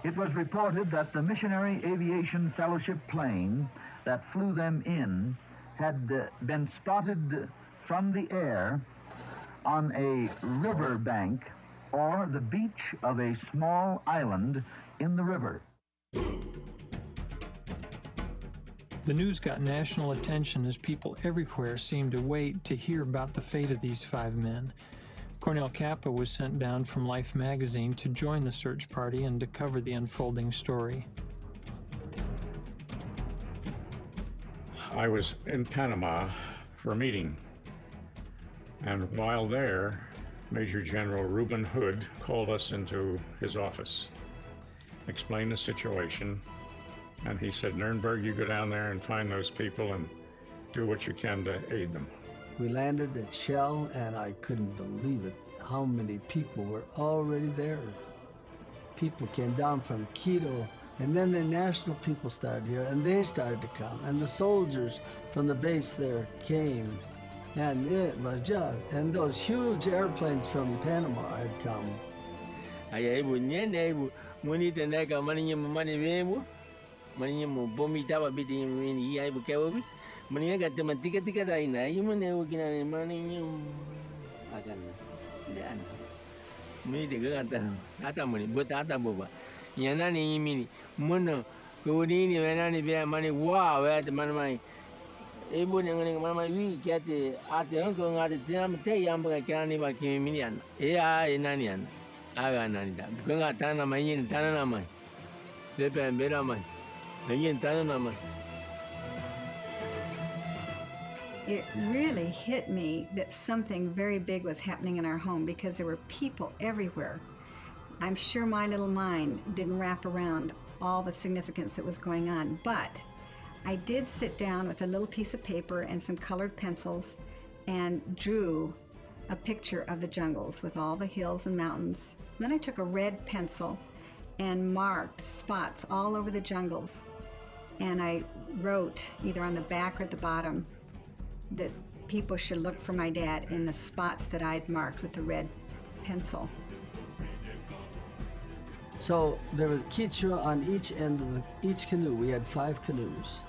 It was reported that the Missionary Aviation Fellowship plane that flew them in had been spotted from the air on a river bank or the beach of a small island in the river. The news got national attention as people everywhere seemed to wait to hear about the fate of these 5 men. Cornel Kappa was sent down from Life magazine to join the search party and to cover the unfolding story. I was in Panama for a meeting, and while there, Major General Reuben Hood called us into his office, explained the situation, and he said, Nuremberg, you go down there and find those people and do what you can to aid them. We landed at Shell, and I couldn't believe it, how many people were already there. People came down from Quito, and then the national people started here, and they started to come, and the soldiers from the base there came, and it was just, and those huge airplanes from Panama had come. Ibu dengan mama wi kiate ate onko ngade tiam te yang berkani ba kiminian. Ya inanian. Aga nanida. Kunga tana mayin tana namai. Lepe bera mai. Mayin tana namai. It really hit me that something very big was happening in our home because there were people everywhere. I'm sure my little mind didn't wrap around all the significance that was going on, but I did sit down with a little piece of paper and some colored pencils and drew a picture of the jungles with all the hills and mountains. Then I took a red pencil and marked spots all over the jungles. And I wrote either on the back or the bottom that people should look for my dad in the spots that I'd marked with the red pencil. So there was Quechua on each end of each canoe. We had 5 canoes.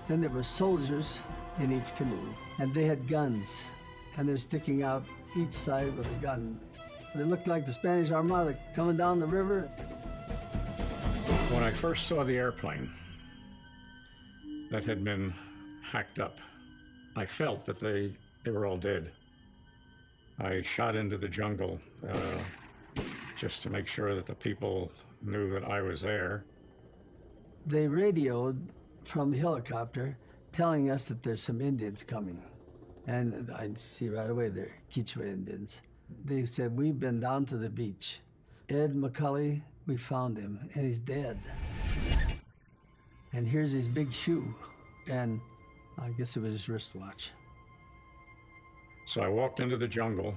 Then there were soldiers in each canoe, and they had guns, and they're sticking out each side with a gun. It looked like the Spanish Armada coming down the river. When I first saw the airplane that had been hacked up, I felt that they were all dead. I shot into the jungle just to make sure that the people knew that I was there. They radioed from the helicopter telling us that there's some Indians coming. And I see right away they're Quechua Indians. They said, we've been down to the beach. Ed McCulley, we found him, and he's dead. And here's his big shoe, and I guess it was his wristwatch. So I walked into the jungle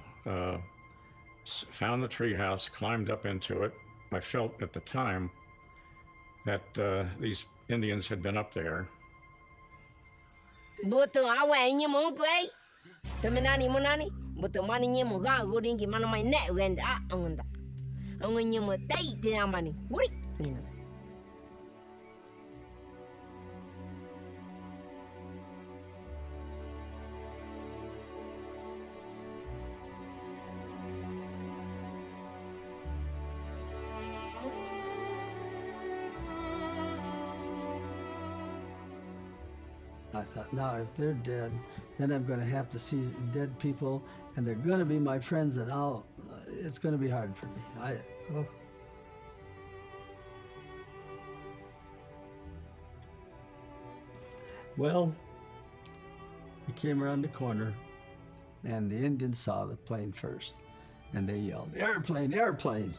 found the treehouse, climbed up into it. I felt at the time that these Indians had been up there. Buto awa inyo mo play. Temenani monani. Buto mani nyo mo ga gudingi mana mai net wend a angunda. Angunyo mo tay tinamani. Wuri. I thought, now if they're dead, then I'm going to have to see dead people, and they're going to be my friends, and it's going to be hard for me. Well, we came around the corner, and the Indians saw the plane first, and they yelled, "Airplane, airplane!"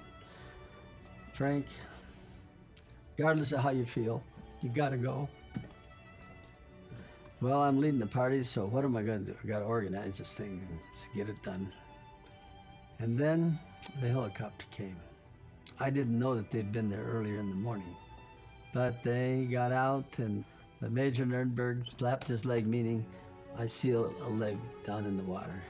Frank, regardless of how you feel, you got to go. Well, I'm leading the party, so what am I going to do? I got to organize this thing and get it done. And then the helicopter came. I didn't know that they'd been there earlier in the morning, but they got out, and the Major Nurnberg flapped his leg, meaning I see a leg down in the water.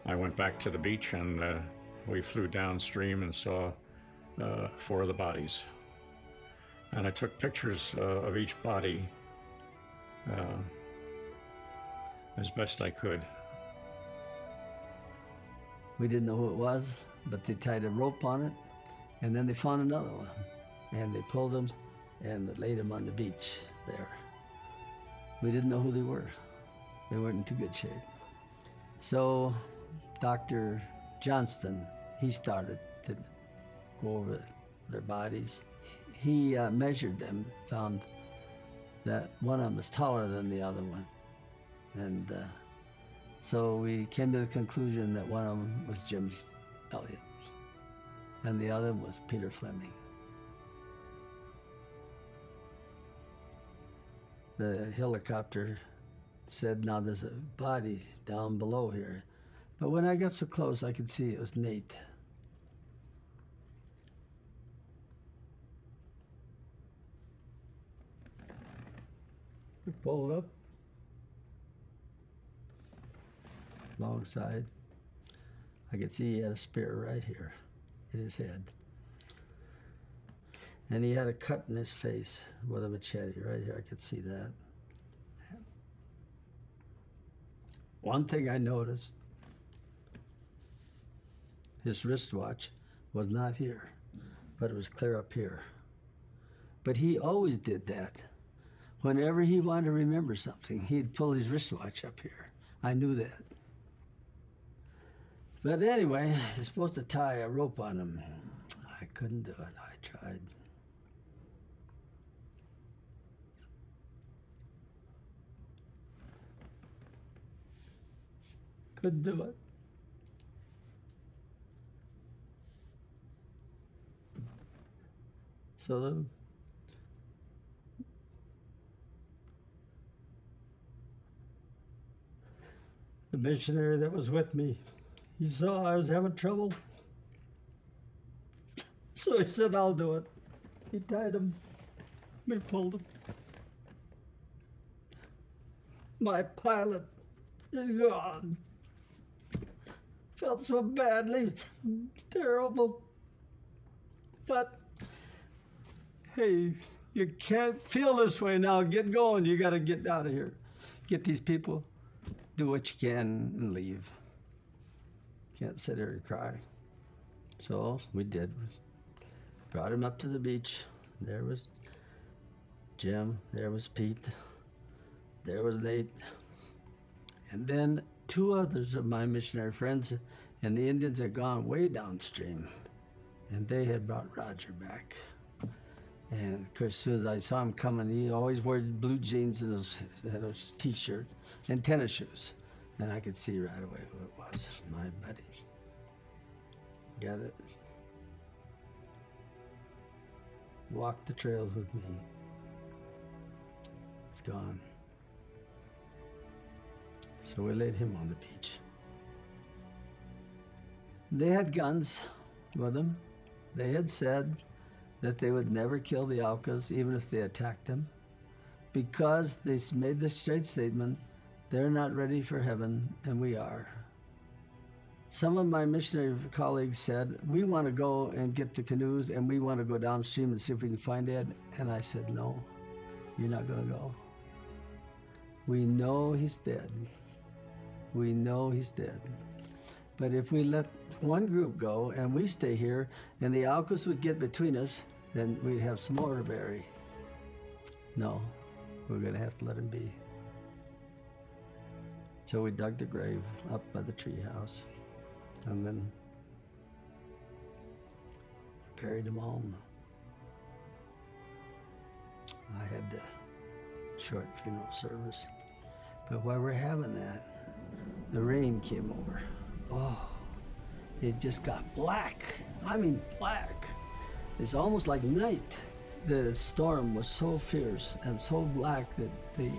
I went back to the beach, and we flew downstream and saw 4 of the bodies. And I took pictures of each body as best I could. We didn't know who it was, but they tied a rope on it, and then they found another one. And they pulled him and laid him on the beach there. We didn't know who they were. They weren't in too good shape. So Dr. Johnston, he started to go over their bodies. He measured them, found that one of them was taller than the other one. And so we came to the conclusion that one of them was Jim Elliott, and the other was Peter Fleming. The helicopter said, now there's a body down below here. But when I got so close, I could see it was Nate. We pulled up alongside. I could see he had a spear right here in his head. And he had a cut in his face with a machete right here. I could see that. One thing I noticed, his wristwatch was not here, but it was clear up here. But he always did that. Whenever he wanted to remember something, he'd pull his wristwatch up here. I knew that. But anyway, you're supposed to tie a rope on him. I couldn't do it. I tried. Couldn't do it. So the missionary that was with me, he saw I was having trouble. So he said, I'll do it. He tied him. We pulled him. My pilot is gone. Felt so badly. Terrible. But hey, you can't feel this way now. Get going. You got to get out of here. Get these people. Do what you can and leave. Can't sit here and cry. So we did. Brought him up to the beach. There was Jim. There was Pete. There was Nate. And then 2 others of my missionary friends, and the Indians had gone way downstream. And they had brought Roger back. And of course, as soon as I saw him coming, he always wore blue jeans and his t-shirt and tennis shoes. And I could see right away who it was, my buddy. Got it? Walked the trails with me. It's gone. So we laid him on the beach. They had guns with them. They had said that they would never kill the Aucas even if they attacked them, because they made the straight statement, they're not ready for heaven and we are. Some of my missionary colleagues said, we want to go and get the canoes and we want to go downstream and see if we can find Ed. And I said, no, you're not going to go. We know he's dead. We know he's dead. But if we let one group go and we stay here and the Aucas would get between us, then we'd have some more to bury. No, we're going to have to let him be. So we dug the grave up by the treehouse and then buried them all. I had the short funeral service. But while we're having that, the rain came over. Oh, it just got black. I mean black. It's almost like night. The storm was so fierce and so black that the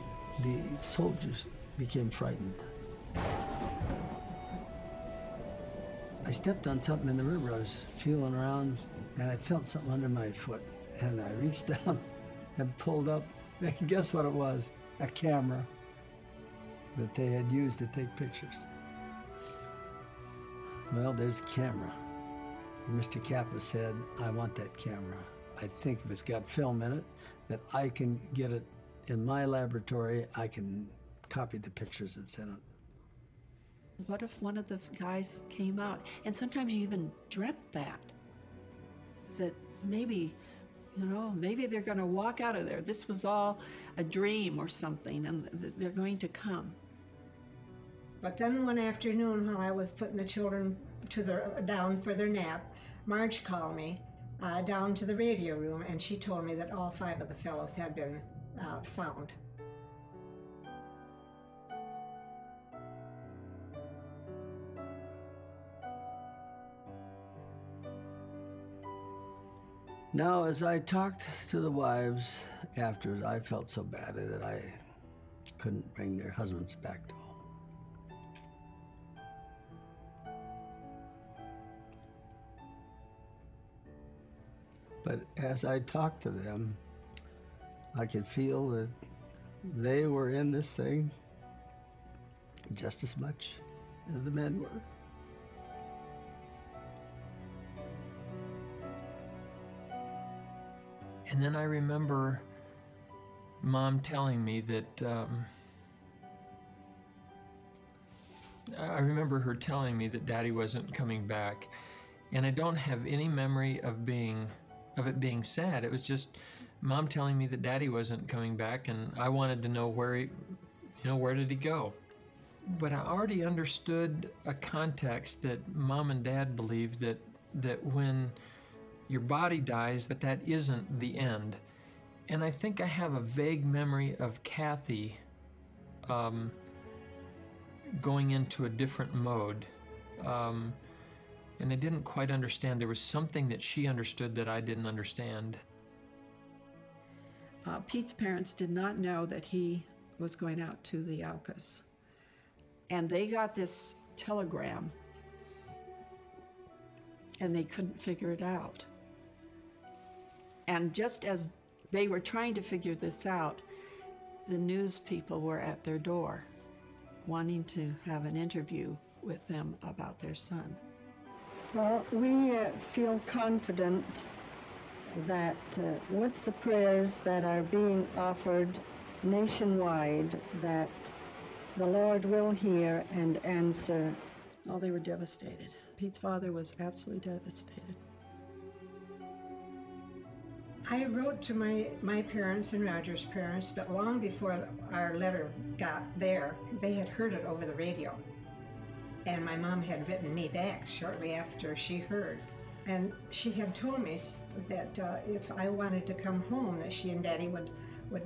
soldiers became frightened. I stepped on something in the river. I was feeling around and I felt something under my foot. And I reached down and pulled up, and guess what it was? A camera that they had used to take pictures. Well, there's a camera. Mr. Kappa said, I want that camera. I think if it's got film in it, that I can get it in my laboratory, I can copy the pictures that's in it. What if one of the guys came out? And sometimes you even dreamt that maybe, maybe they're going to walk out of there. This was all a dream or something, and they're going to come. But then one afternoon, while I was putting the children down for their nap, Marge called me down to the radio room, and she told me that all 5 of the fellows had been found. Now, as I talked to the wives afterwards, I felt so badly that I couldn't bring their husbands back to home. But as I talked to them, I could feel that they were in this thing just as much as the men were. And then I remember Mom telling me that, I remember her telling me that Daddy wasn't coming back. And I don't have any memory of it being sad. It was just Mom telling me that Daddy wasn't coming back, and I wanted to know where did he go? But I already understood a context that Mom and Dad believed that when your body dies, that isn't the end. And I think I have a vague memory of Kathy going into a different mode. And I didn't quite understand. There was something that she understood that I didn't understand. Pete's parents did not know that he was going out to the Aucas. And they got this telegram, and they couldn't figure it out. And just as they were trying to figure this out, the news people were at their door wanting to have an interview with them about their son. Well, we feel confident that with the prayers that are being offered nationwide, that the Lord will hear and answer. Oh, they were devastated. Pete's father was absolutely devastated. I wrote to my parents and Roger's parents, but long before our letter got there, they had heard it over the radio. And my mom had written me back shortly after she heard. And she had told me that if I wanted to come home, that she and Daddy would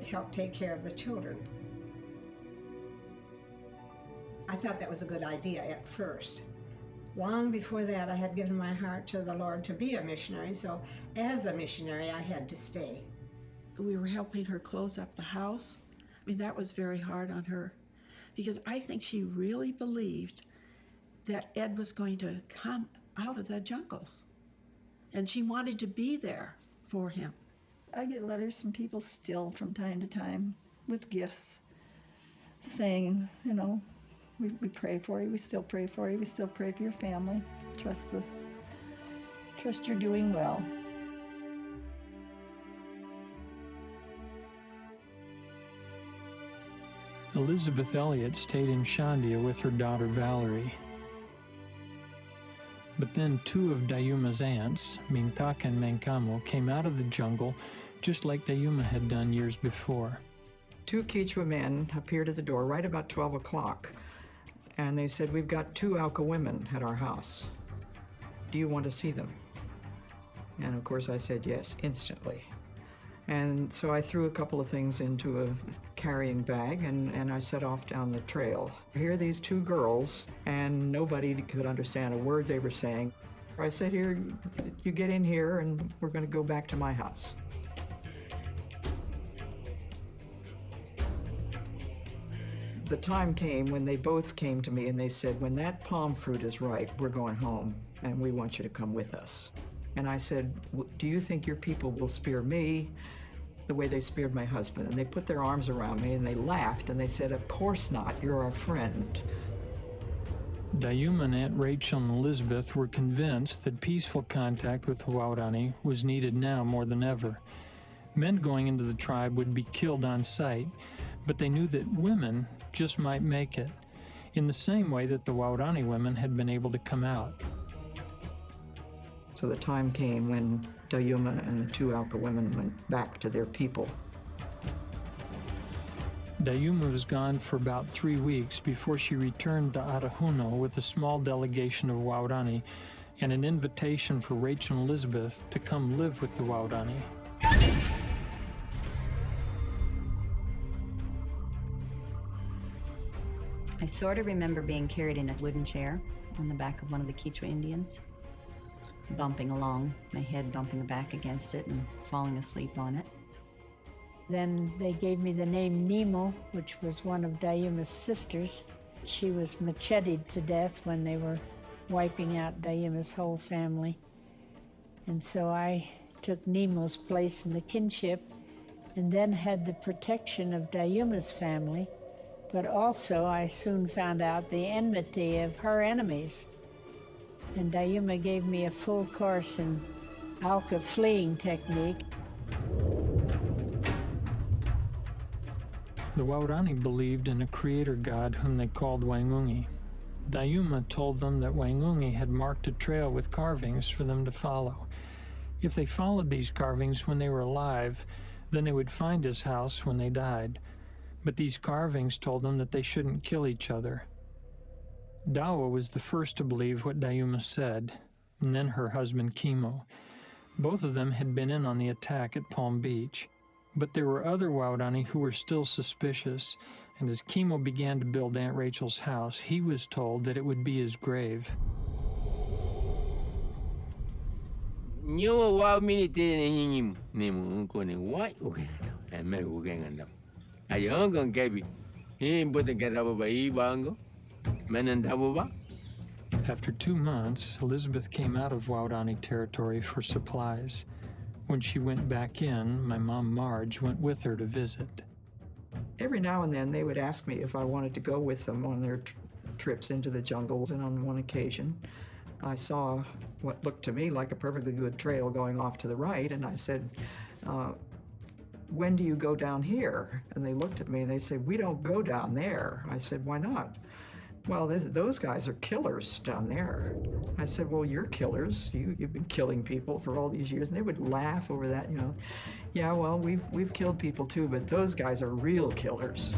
help take care of the children. I thought that was a good idea at first. Long before that, I had given my heart to the Lord to be a missionary, so as a missionary, I had to stay. We were helping her close up the house. I mean, that was very hard on her because I think she really believed that Ed was going to come out of the jungles, and she wanted to be there for him. I get letters from people still from time to time with gifts saying, you know, we pray for you, we still pray for you, we still pray for your family. Trust you're doing well. Elizabeth Elliot stayed in Shandia with her daughter Valerie. But then two of Dayuma's aunts, Mintaka and Mankamo, came out of the jungle just like Dayuma had done years before. Two Quechua men appeared at the door right about 12 o'clock, and they said, "We've got two Auca women at our house. Do you want to see them?" And of course I said yes, instantly. And so I threw a couple of things into a carrying bag and I set off down the trail. Here are these two girls, and nobody could understand a word they were saying. I said, "Here, you get in here and we're going to go back to my house." The time came when they both came to me and they said, "When that palm fruit is ripe, we're going home and we want you to come with us." And I said, "Do you think your people will spear me the way they speared my husband?" And they put their arms around me and they laughed and they said, "Of course not, you're our friend." Dayuma and Aunt Rachel and Elizabeth were convinced that peaceful contact with the Waorani was needed now more than ever. Men going into the tribe would be killed on sight, but they knew that women just might make it, in the same way that the Waorani women had been able to come out. So the time came when Dayuma and the two Auca women went back to their people. Dayuma was gone for about 3 weeks before she returned to Arahuno with a small delegation of Waorani and an invitation for Rachel and Elizabeth to come live with the Waorani. I sort of remember being carried in a wooden chair on the back of one of the Quechua Indians, bumping along, my head bumping back against it and falling asleep on it. Then they gave me the name Nemo, which was one of Dayuma's sisters. She was macheted to death when they were wiping out Dayuma's whole family. And so I took Nemo's place in the kinship and then had the protection of Dayuma's family. But also I soon found out the enmity of her enemies. And Dayuma gave me a full course in Auca fleeing technique. The Waorani believed in a creator god whom they called Wangungi. Dayuma told them that Wangungi had marked a trail with carvings for them to follow. If they followed these carvings when they were alive, then they would find his house when they died. But these carvings told them that they shouldn't kill each other. Dawa was the first to believe what Dayuma said, and then her husband Kimo. Both of them had been in on the attack at Palm Beach. But there were other Waorani who were still suspicious, and as Kimo began to build Aunt Rachel's house, he was told that it would be his grave. After 2 months, Elizabeth came out of Waorani territory for supplies. When she went back in, my mom Marge went with her to visit. Every now and then they would ask me if I wanted to go with them on their trips into the jungles, and on one occasion I saw what looked to me like a perfectly good trail going off to the right, and I said, "When do you go down here?" And they looked at me and they said, "We don't go down there." I said, "Why not?" "Well, those guys are killers down there." I said, "Well, you're killers. You've been killing people for all these years." And they would laugh over that, you know. "Yeah, well, we've killed people too, but those guys are real killers."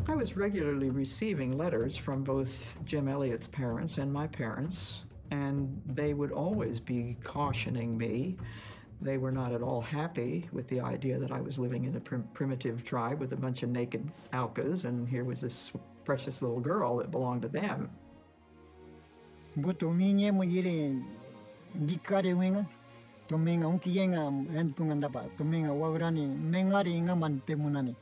I was regularly receiving letters from both Jim Elliot's parents and my parents, and they would always be cautioning me They were not at all happy with the idea that I was living in a primitive tribe with a bunch of naked Aucas, and here was this precious little girl that belonged to them. Tomenga unkiyenga entungandapa tomenga waurani mengari nga mantemunani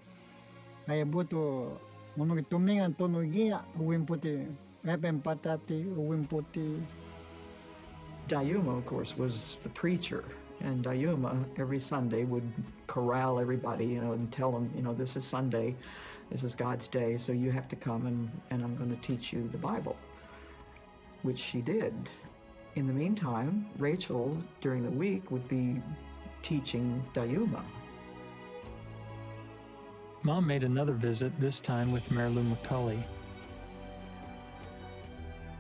ay boto mono tomenga tono gia uwimpote patati uwimpote. Dayuma, of course, was the preacher, and Dayuma every Sunday would corral everybody, and tell them, this is Sunday, this is God's day, so you have to come and I'm going to teach you the Bible, which she did. In the meantime, Rachel, during the week, would be teaching Dayuma. Mom made another visit, this time with Marilou McCulley.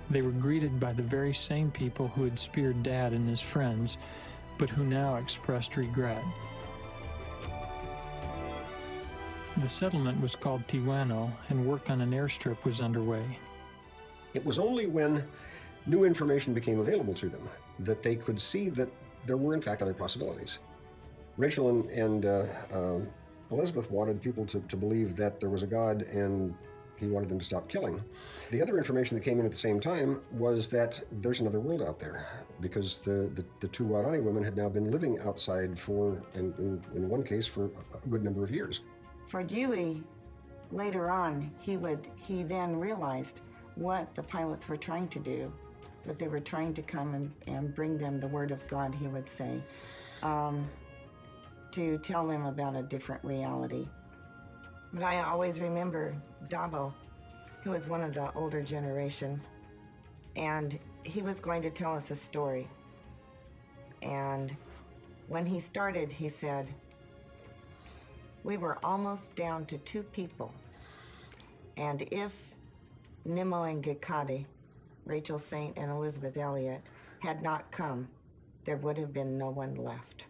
They were greeted by the very same people who had speared Dad and his friends, but who now expressed regret. The settlement was called Tijuana, and work on an airstrip was underway. It was only when new information became available to them that they could see that there were in fact other possibilities. Rachel and Elizabeth wanted people to believe that there was a God and he wanted them to stop killing. The other information that came in at the same time was that there's another world out there, because the two Waorani women had now been living outside for, in one case, for a good number of years. For Dewey, later on, he then realized what the pilots were trying to do, that they were trying to come and bring them the word of God, he would say, to tell them about a different reality. But I always remember Dabo, who was one of the older generation, and he was going to tell us a story. And when he started, he said, we were almost down to 2 people. And if Nimmo and Gikade, Rachel Saint and Elizabeth Elliot, had not come, there would have been no one left.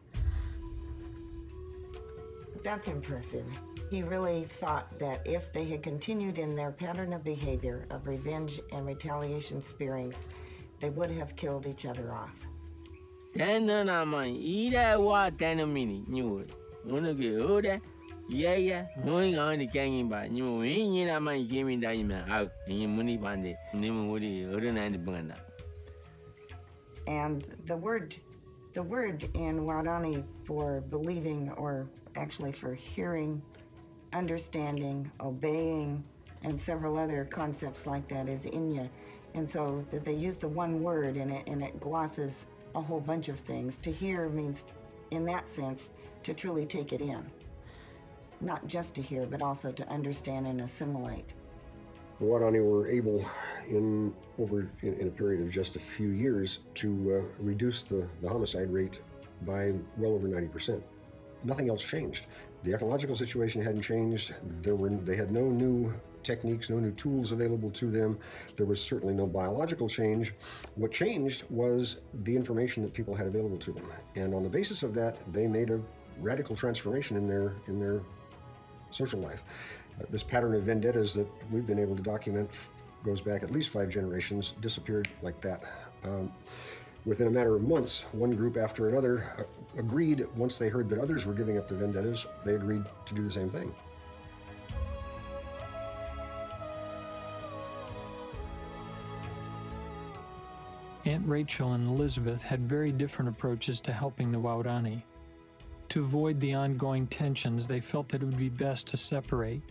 That's impressive. He really thought that if they had continued in their pattern of behavior of revenge and retaliation spearings, they would have killed each other off. And the word in Waorani for believing, or actually for hearing, understanding, obeying, and several other concepts like that is inya. And so that they use the one word and it glosses a whole bunch of things. To hear means, in that sense, to truly take it in. Not just to hear, but also to understand and assimilate. The Waorani were able, in a period of just a few years, to reduce the homicide rate by well over 90%. Nothing else changed. The ecological situation hadn't changed. They had no new techniques, no new tools available to them. There was certainly no biological change. What changed was the information that people had available to them. And on the basis of that, they made a radical transformation in their social life. This pattern of vendettas that we've been able to document goes back at least 5 generations, disappeared like that. Within a matter of months, one group after another agreed, once they heard that others were giving up the vendettas, they agreed to do the same thing. Aunt Rachel and Elizabeth had very different approaches to helping the Waorani. To avoid the ongoing tensions, they felt that it would be best to separate.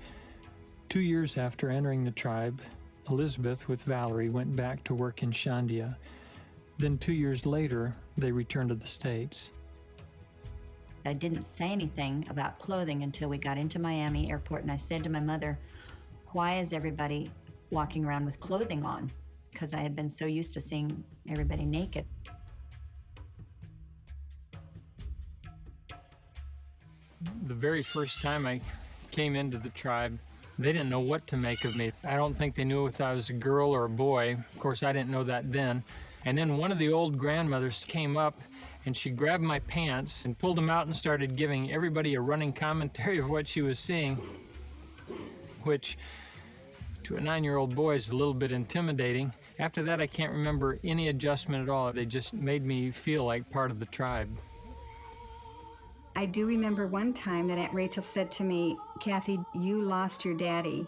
2 years after entering the tribe, Elizabeth with Valerie went back to work in Shandia. Then 2 years later, they returned to the States. I didn't say anything about clothing until we got into Miami airport, and I said to my mother, why is everybody walking around with clothing on? Because I had been so used to seeing everybody naked. The very first time I came into the tribe, they didn't know what to make of me. I don't think they knew if I was a girl or a boy. Of course, I didn't know that then. And then one of the old grandmothers came up and she grabbed my pants and pulled them out and started giving everybody a running commentary of what she was seeing, which to a 9-year-old boy is a little bit intimidating. After that, I can't remember any adjustment at all. They just made me feel like part of the tribe. I do remember one time that Aunt Rachel said to me, Kathy, you lost your daddy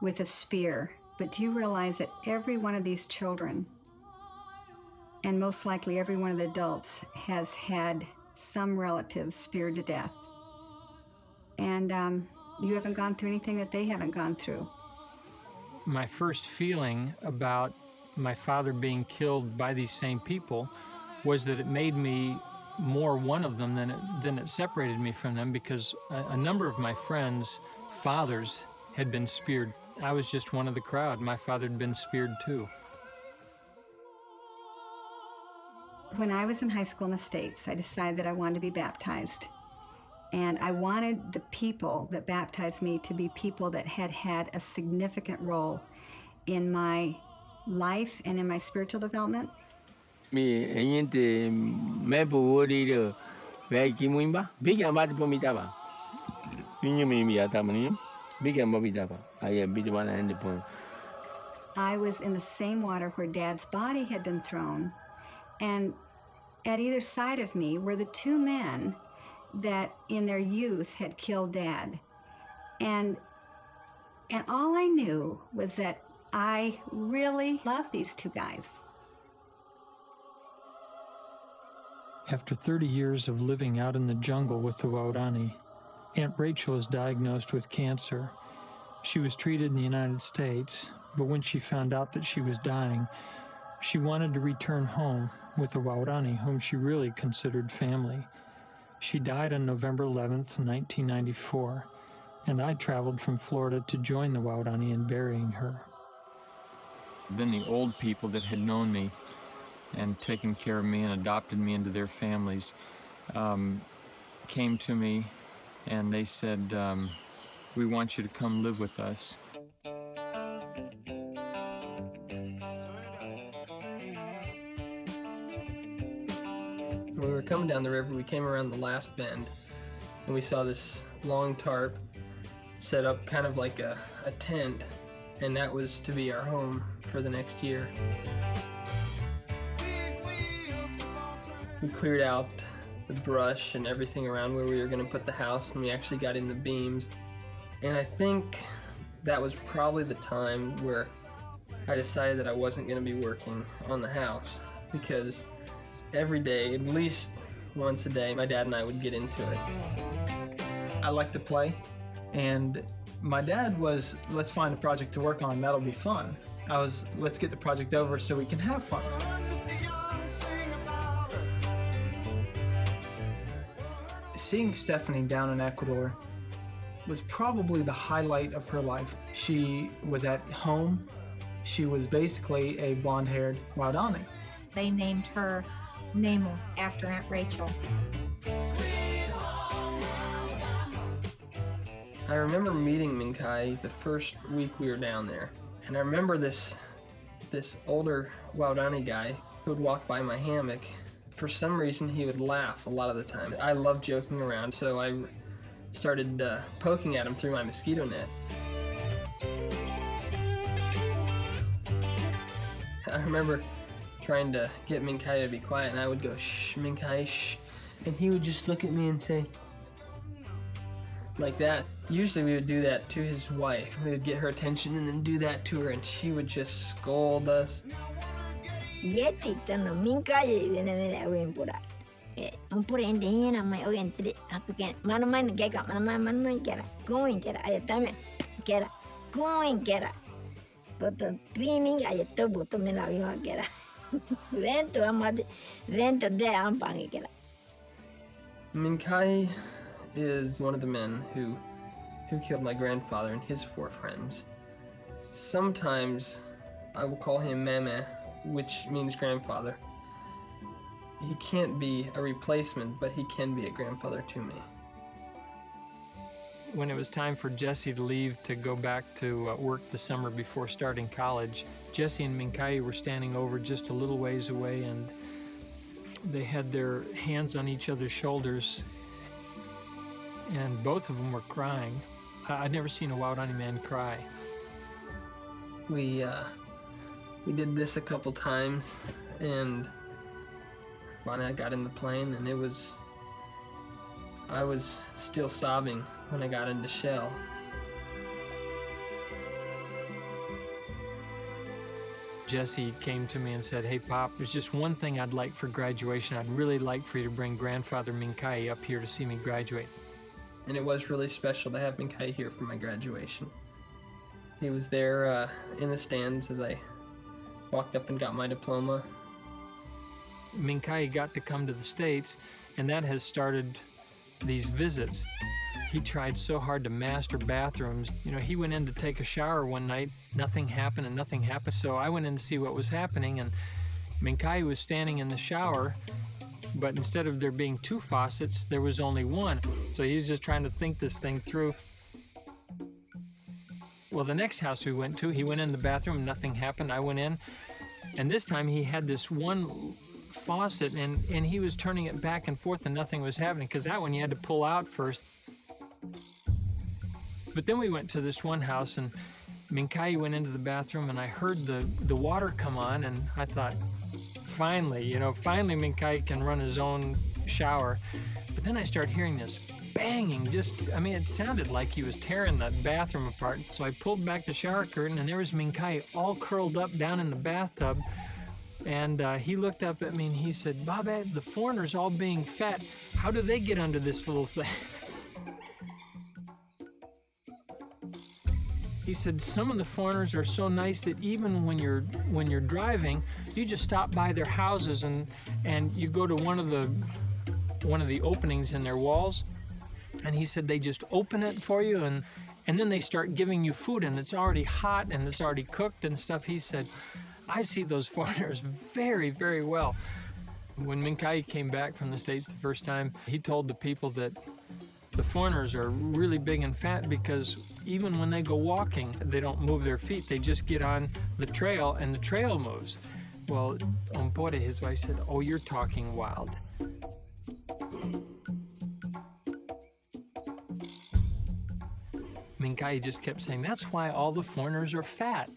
with a spear, but do you realize that every one of these children, and most likely every one of the adults, has had some relative speared to death? And you haven't gone through anything that they haven't gone through. My first feeling about my father being killed by these same people was that it made me more one of them than it separated me from them, because a number of my friends' fathers had been speared. I was just one of the crowd. My father had been speared too. When I was in high school in the States, I decided that I wanted to be baptized. And I wanted the people that baptized me to be people that had had a significant role in my life and in my spiritual development. Me enyente mepo wodi de veki muimba bigam bad pomita. I was in the same water where Dad's body had been thrown, and at either side of me were the two men that in their youth had killed Dad. And all I knew was that I really loved these two guys. After 30 years of living out in the jungle with the Waodani, Aunt Rachel was diagnosed with cancer. She was treated in the United States, but when she found out that she was dying, she wanted to return home with the Waodani, whom she really considered family. She died on November 11th, 1994, and I traveled from Florida to join the Waodani in burying her. Then the old people that had known me and taken care of me and adopted me into their families came to me and they said, we want you to come live with us. When we were coming down the river, we came around the last bend and we saw this long tarp set up kind of like a tent, and that was to be our home for the next year. We cleared out the brush and everything around where we were going to put the house, and we actually got in the beams. And I think that was probably the time where I decided that I wasn't going to be working on the house, because every day, at least once a day, my dad and I would get into it. I like to play, and my dad was, let's find a project to work on, that'll be fun. I was, let's get the project over so we can have fun. Seeing Stephanie down in Ecuador was probably the highlight of her life. She was at home. She was basically a blonde-haired Waodani. They named her Nemo after Aunt Rachel. I remember meeting Minkai the first week we were down there. And I remember this older Waodani guy who would walk by my hammock. For some reason, he would laugh a lot of the time. I love joking around, so I started poking at him through my mosquito net. I remember trying to get Minkai to be quiet, and I would go, shh, Minkai, shh. And he would just look at me and say, like that. Usually we would do that to his wife. We would get her attention and then do that to her, and she would just scold us. Minkai is one of the men who killed my grandfather and his 4 friends. Sometimes I will call him Meme, which means grandfather. He can't be a replacement, but he can be a grandfather to me. When it was time for Jesse to leave to go back to work the summer before starting college, Jesse and Minkai were standing over just a little ways away, and they had their hands on each other's shoulders, and both of them were crying. I'd never seen a Waodani man cry. We did this a couple times, and finally I got in the plane, and it was I was still sobbing when I got into Shell. Jesse came to me and said, "Hey, Pop, there's just one thing I'd like for graduation. I'd really like for you to bring grandfather Minkai up here to see me graduate." And it was really special to have Minkai here for my graduation. He was there in the stands as I walked up and got my diploma. Minkai got to come to the States, and that has started these visits. He tried so hard to master bathrooms. You know, he went in to take a shower one night, nothing happened and nothing happened. So I went in to see what was happening, and Minkai was standing in the shower, but instead of there being 2 faucets, there was only 1. So he was just trying to think this thing through. Well, the next house we went to, he went in the bathroom, nothing happened. I went in, and this time he had this one faucet, and he was turning it back and forth and nothing was happening, because that one you had to pull out first. But then we went to this one house, and Minkai went into the bathroom, and I heard the water come on, and I thought, finally Minkai can run his own shower. But then I started hearing this banging, it sounded like he was tearing that bathroom apart. So I pulled back the shower curtain, and there was Minkai all curled up down in the bathtub. And he looked up at me and he said, "Bobby, the foreigners all being fat, how do they get under this little thing?" He said, "Some of the foreigners are so nice that even when you're driving, you just stop by their houses and you go to one of the openings in their walls." And he said they just open it for you, and then they start giving you food, and it's already hot and it's already cooked and stuff. He said, "I see those foreigners very, very well." When Minkai came back from the States the first time, he told the people that the foreigners are really big and fat because even when they go walking, they don't move their feet. They just get on the trail and the trail moves. Well, Ompore, his wife, said, "Oh, you're talking wild." Minkai just kept saying, "That's why all the foreigners are fat.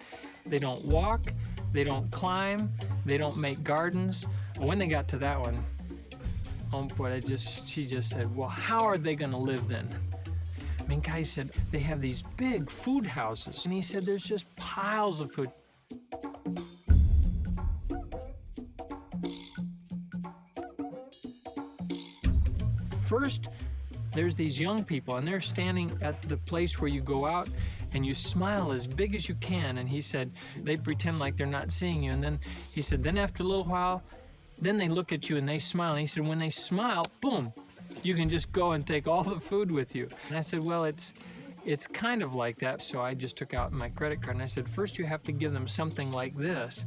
They don't walk, they don't climb, they don't make gardens." When they got to that one, she just said, "Well, how are they going to live then?" Minkai said, "They have these big food houses." And he said, "There's just piles of food." First, there's these young people, and they're standing at the place where you go out and you smile as big as you can. And he said, they pretend like they're not seeing you. And then he said, then after a little while, then they look at you and they smile. And he said, when they smile, boom, you can just go and take all the food with you. And I said, well, it's kind of like that. So I just took out my credit card and I said, first you have to give them something like this.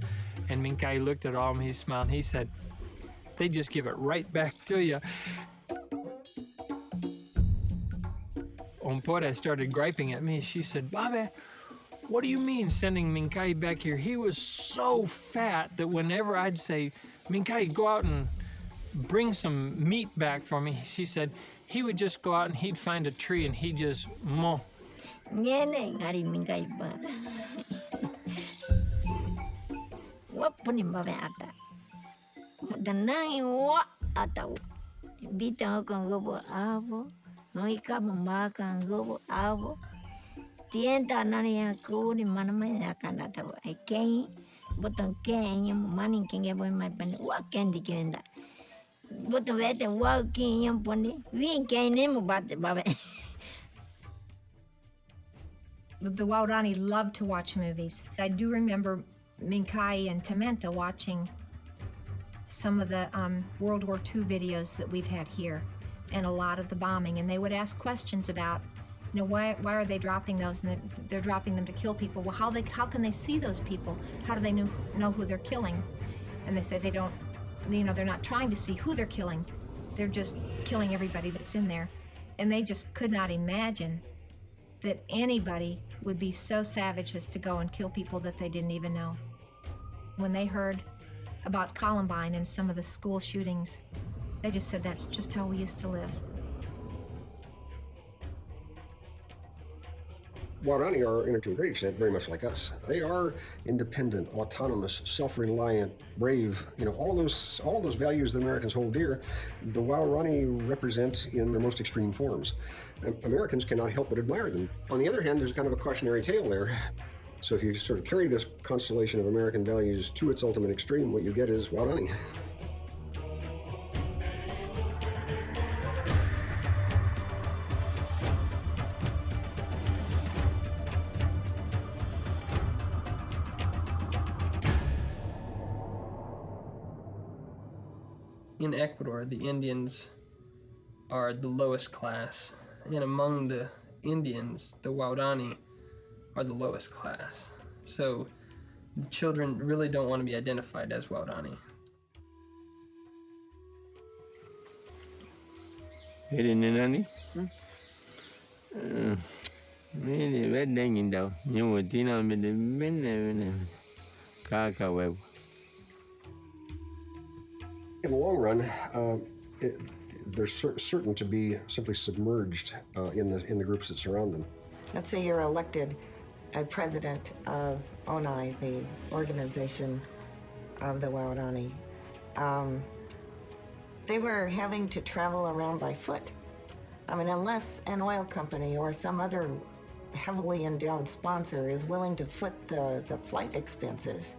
And Minkai looked at all of them, he smiled, and he said, they just give it right back to you. Ompore started griping at me. She said, Bobby, what do you mean sending Minkai back here? He was so fat that whenever I'd say, Minkai, go out and bring some meat back for me, she said, he would just go out and he'd find a tree and he'd just mow. Noi kama makan gobo avo tienta nani ya kuri manama ya kana tavo ai ken boton ken yam manin ken ya boy mai pan wa ken di kenda boton vete wa ken yam poni vi ken ne mo batte babe. The Waurani loved to watch movies. I do remember Minkai and Tamenta watching some of the World War II videos that we've had here, and a lot of the bombing, and they would ask questions about, why are they dropping those? And they're dropping them to kill people. Well, how can they see those people? How do they know who they're killing? And they said they don't, they're not trying to see who they're killing. They're just killing everybody that's in there. And they just could not imagine that anybody would be so savage as to go and kill people that they didn't even know. When they heard about Columbine and some of the school shootings, they just said that's just how we used to live. Waorani are, to a great extent, very much like us. They are independent, autonomous, self-reliant, brave. All of those values that Americans hold dear, the Waorani represent in their most extreme forms. Americans cannot help but admire them. On the other hand, there's kind of a cautionary tale there. So if you sort of carry this constellation of American values to its ultimate extreme, what you get is Waorani. In Ecuador, the Indians are the lowest class, and among the Indians, the Waorani are the lowest class. So the children really don't want to be identified as Waorani. Ini nani? Ini wedding daw. Nyu tina men kaka web. In the long run, they're certain to be simply submerged in the groups that surround them. Let's say you're elected a president of ONAI, the organization of the Waorani. They were having to travel around by foot. I mean, unless an oil company or some other heavily endowed sponsor is willing to foot the flight expenses,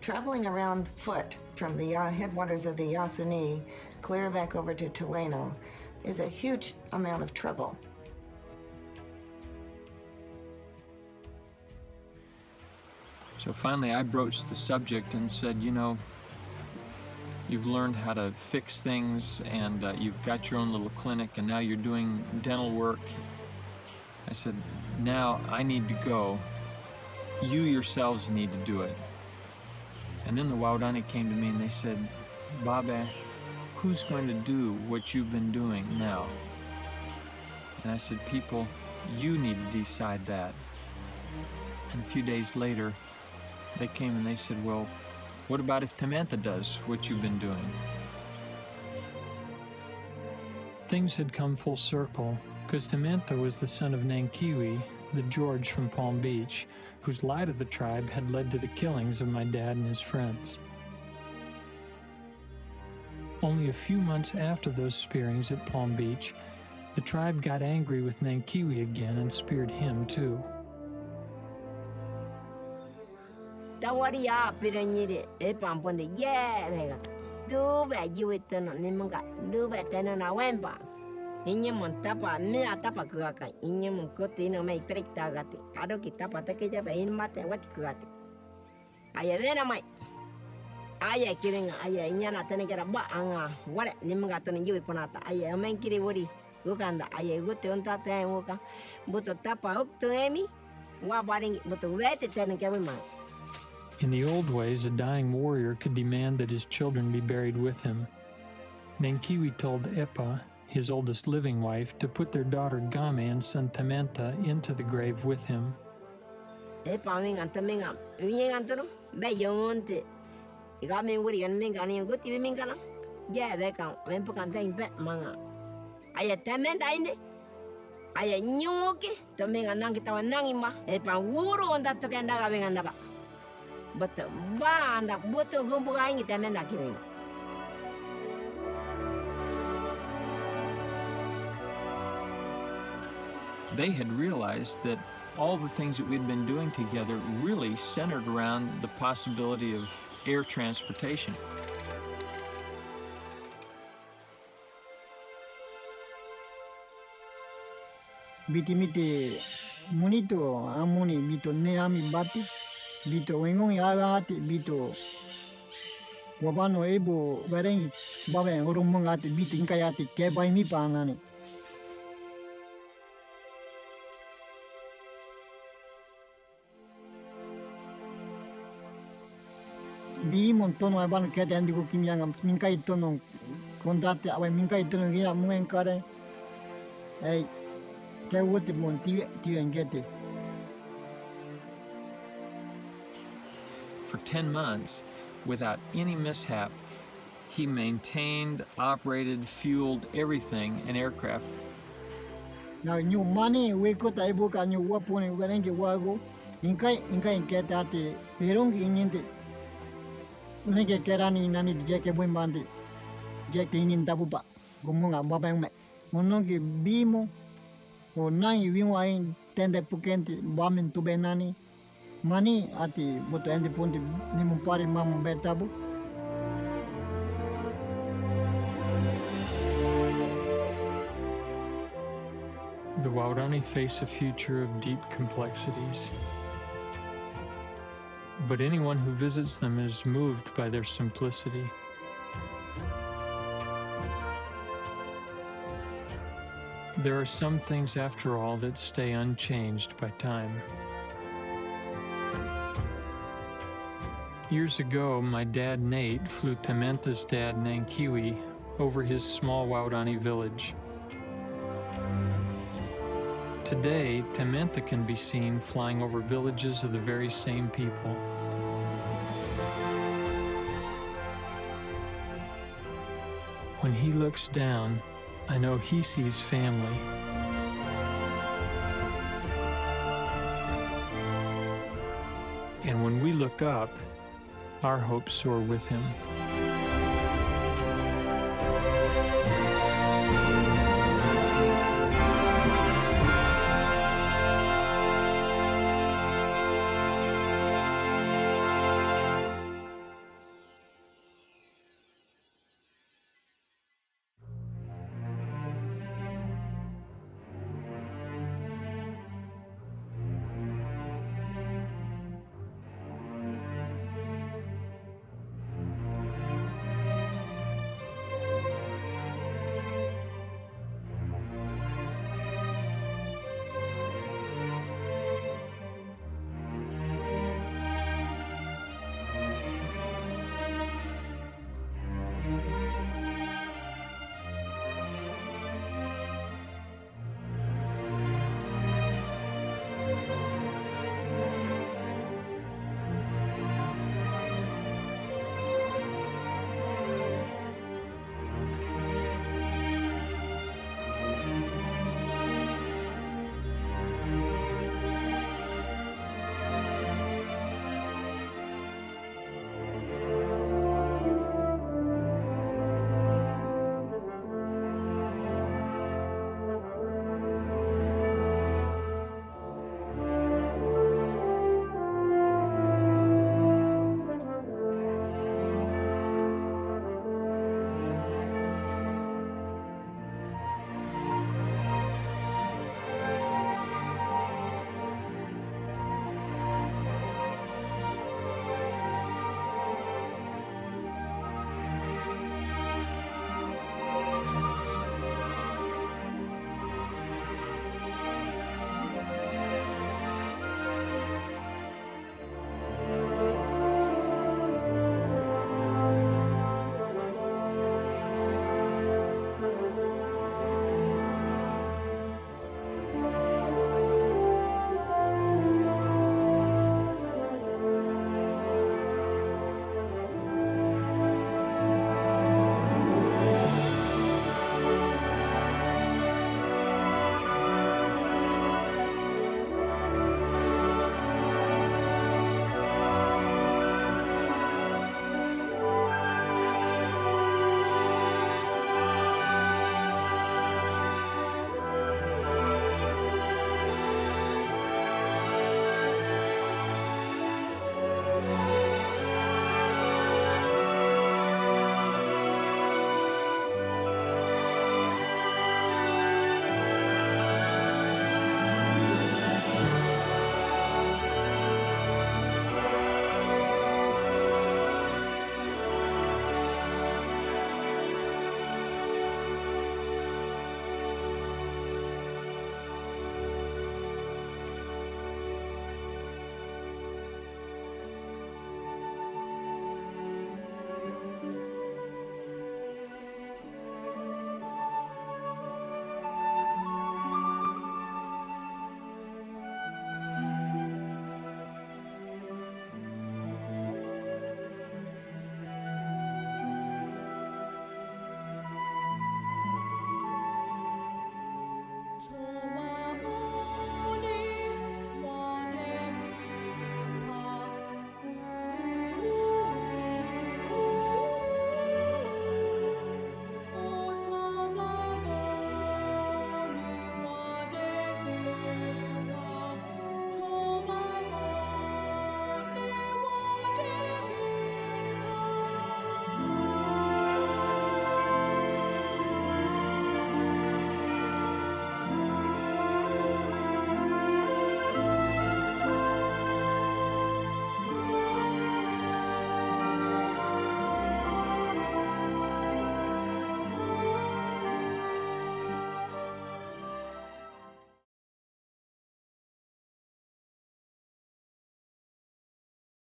traveling around foot from the headwaters of the Yasuni clear back over to Tueno is a huge amount of trouble. So finally I broached the subject and said, you've learned how to fix things and you've got your own little clinic and now you're doing dental work. I said, now I need to go. You yourselves need to do it. And then the Waorani came to me and they said, Babe, who's going to do what you've been doing now? And I said, people, you need to decide that. And a few days later, they came and they said, well, what about if Tamantha does what you've been doing? Things had come full circle, because Tamantha was the son of Nankiwi, the George from Palm Beach, whose lie to the tribe had led to the killings of my dad and his friends. Only a few months after those spearings at Palm Beach, the tribe got angry with Nankiwi again and speared him too. Inye mon tapa me atapa kuaka inye mon kote no me prekta gati ado ki tapa take ja be in mate wat kuati aya vena mai aya kiringa aya inya na tane kera ba anga wale nimga tane yui ponata aya men kiri wori ukanda aya gote onta te uka buto tapa up to emi wa baring buto wete tane ke ma. In the old ways, a dying warrior could demand that his children be buried with him. Nankiwi told Epa, his oldest living wife, to put their daughter Game and son Tamantha into the grave with him. They had realized that all the things that we'd been doing together really centered around the possibility of air transportation. Biti monito amuni bito neami bati bito wengongi agati bito wabano ebo bareng babe oromongati bito inkayati kebai mi panani. Di montono aban kete andi ko kimyanga minkai tono kondate awe minkai tono gia muen kare ei ke wote monti ti engete. For 10 months, without any mishap, he maintained, operated, fueled everything, an aircraft. Na nyu mani we ko ta ibu ka nyu wa pone wenenge wago. Inkai keta te perongi inyinte. Wenenge kerani nani jeke buimbandi. Jeke inin tapupa. Gumunga mabang me. Monongi bimo. O nai wiwain tende pukenti bamin tubenani. Mani ati moto ende punti ni mumpari mamu betabu. The Waodani face a future of deep complexities. But anyone who visits them is moved by their simplicity. There are some things, after all, that stay unchanged by time. Years ago, my dad Nate flew Tementa's dad Nankiwi over his small Waodani village. Today, Tementa can be seen flying over villages of the very same people. When he looks down, I know he sees family. And when we look up, our hopes soar with him.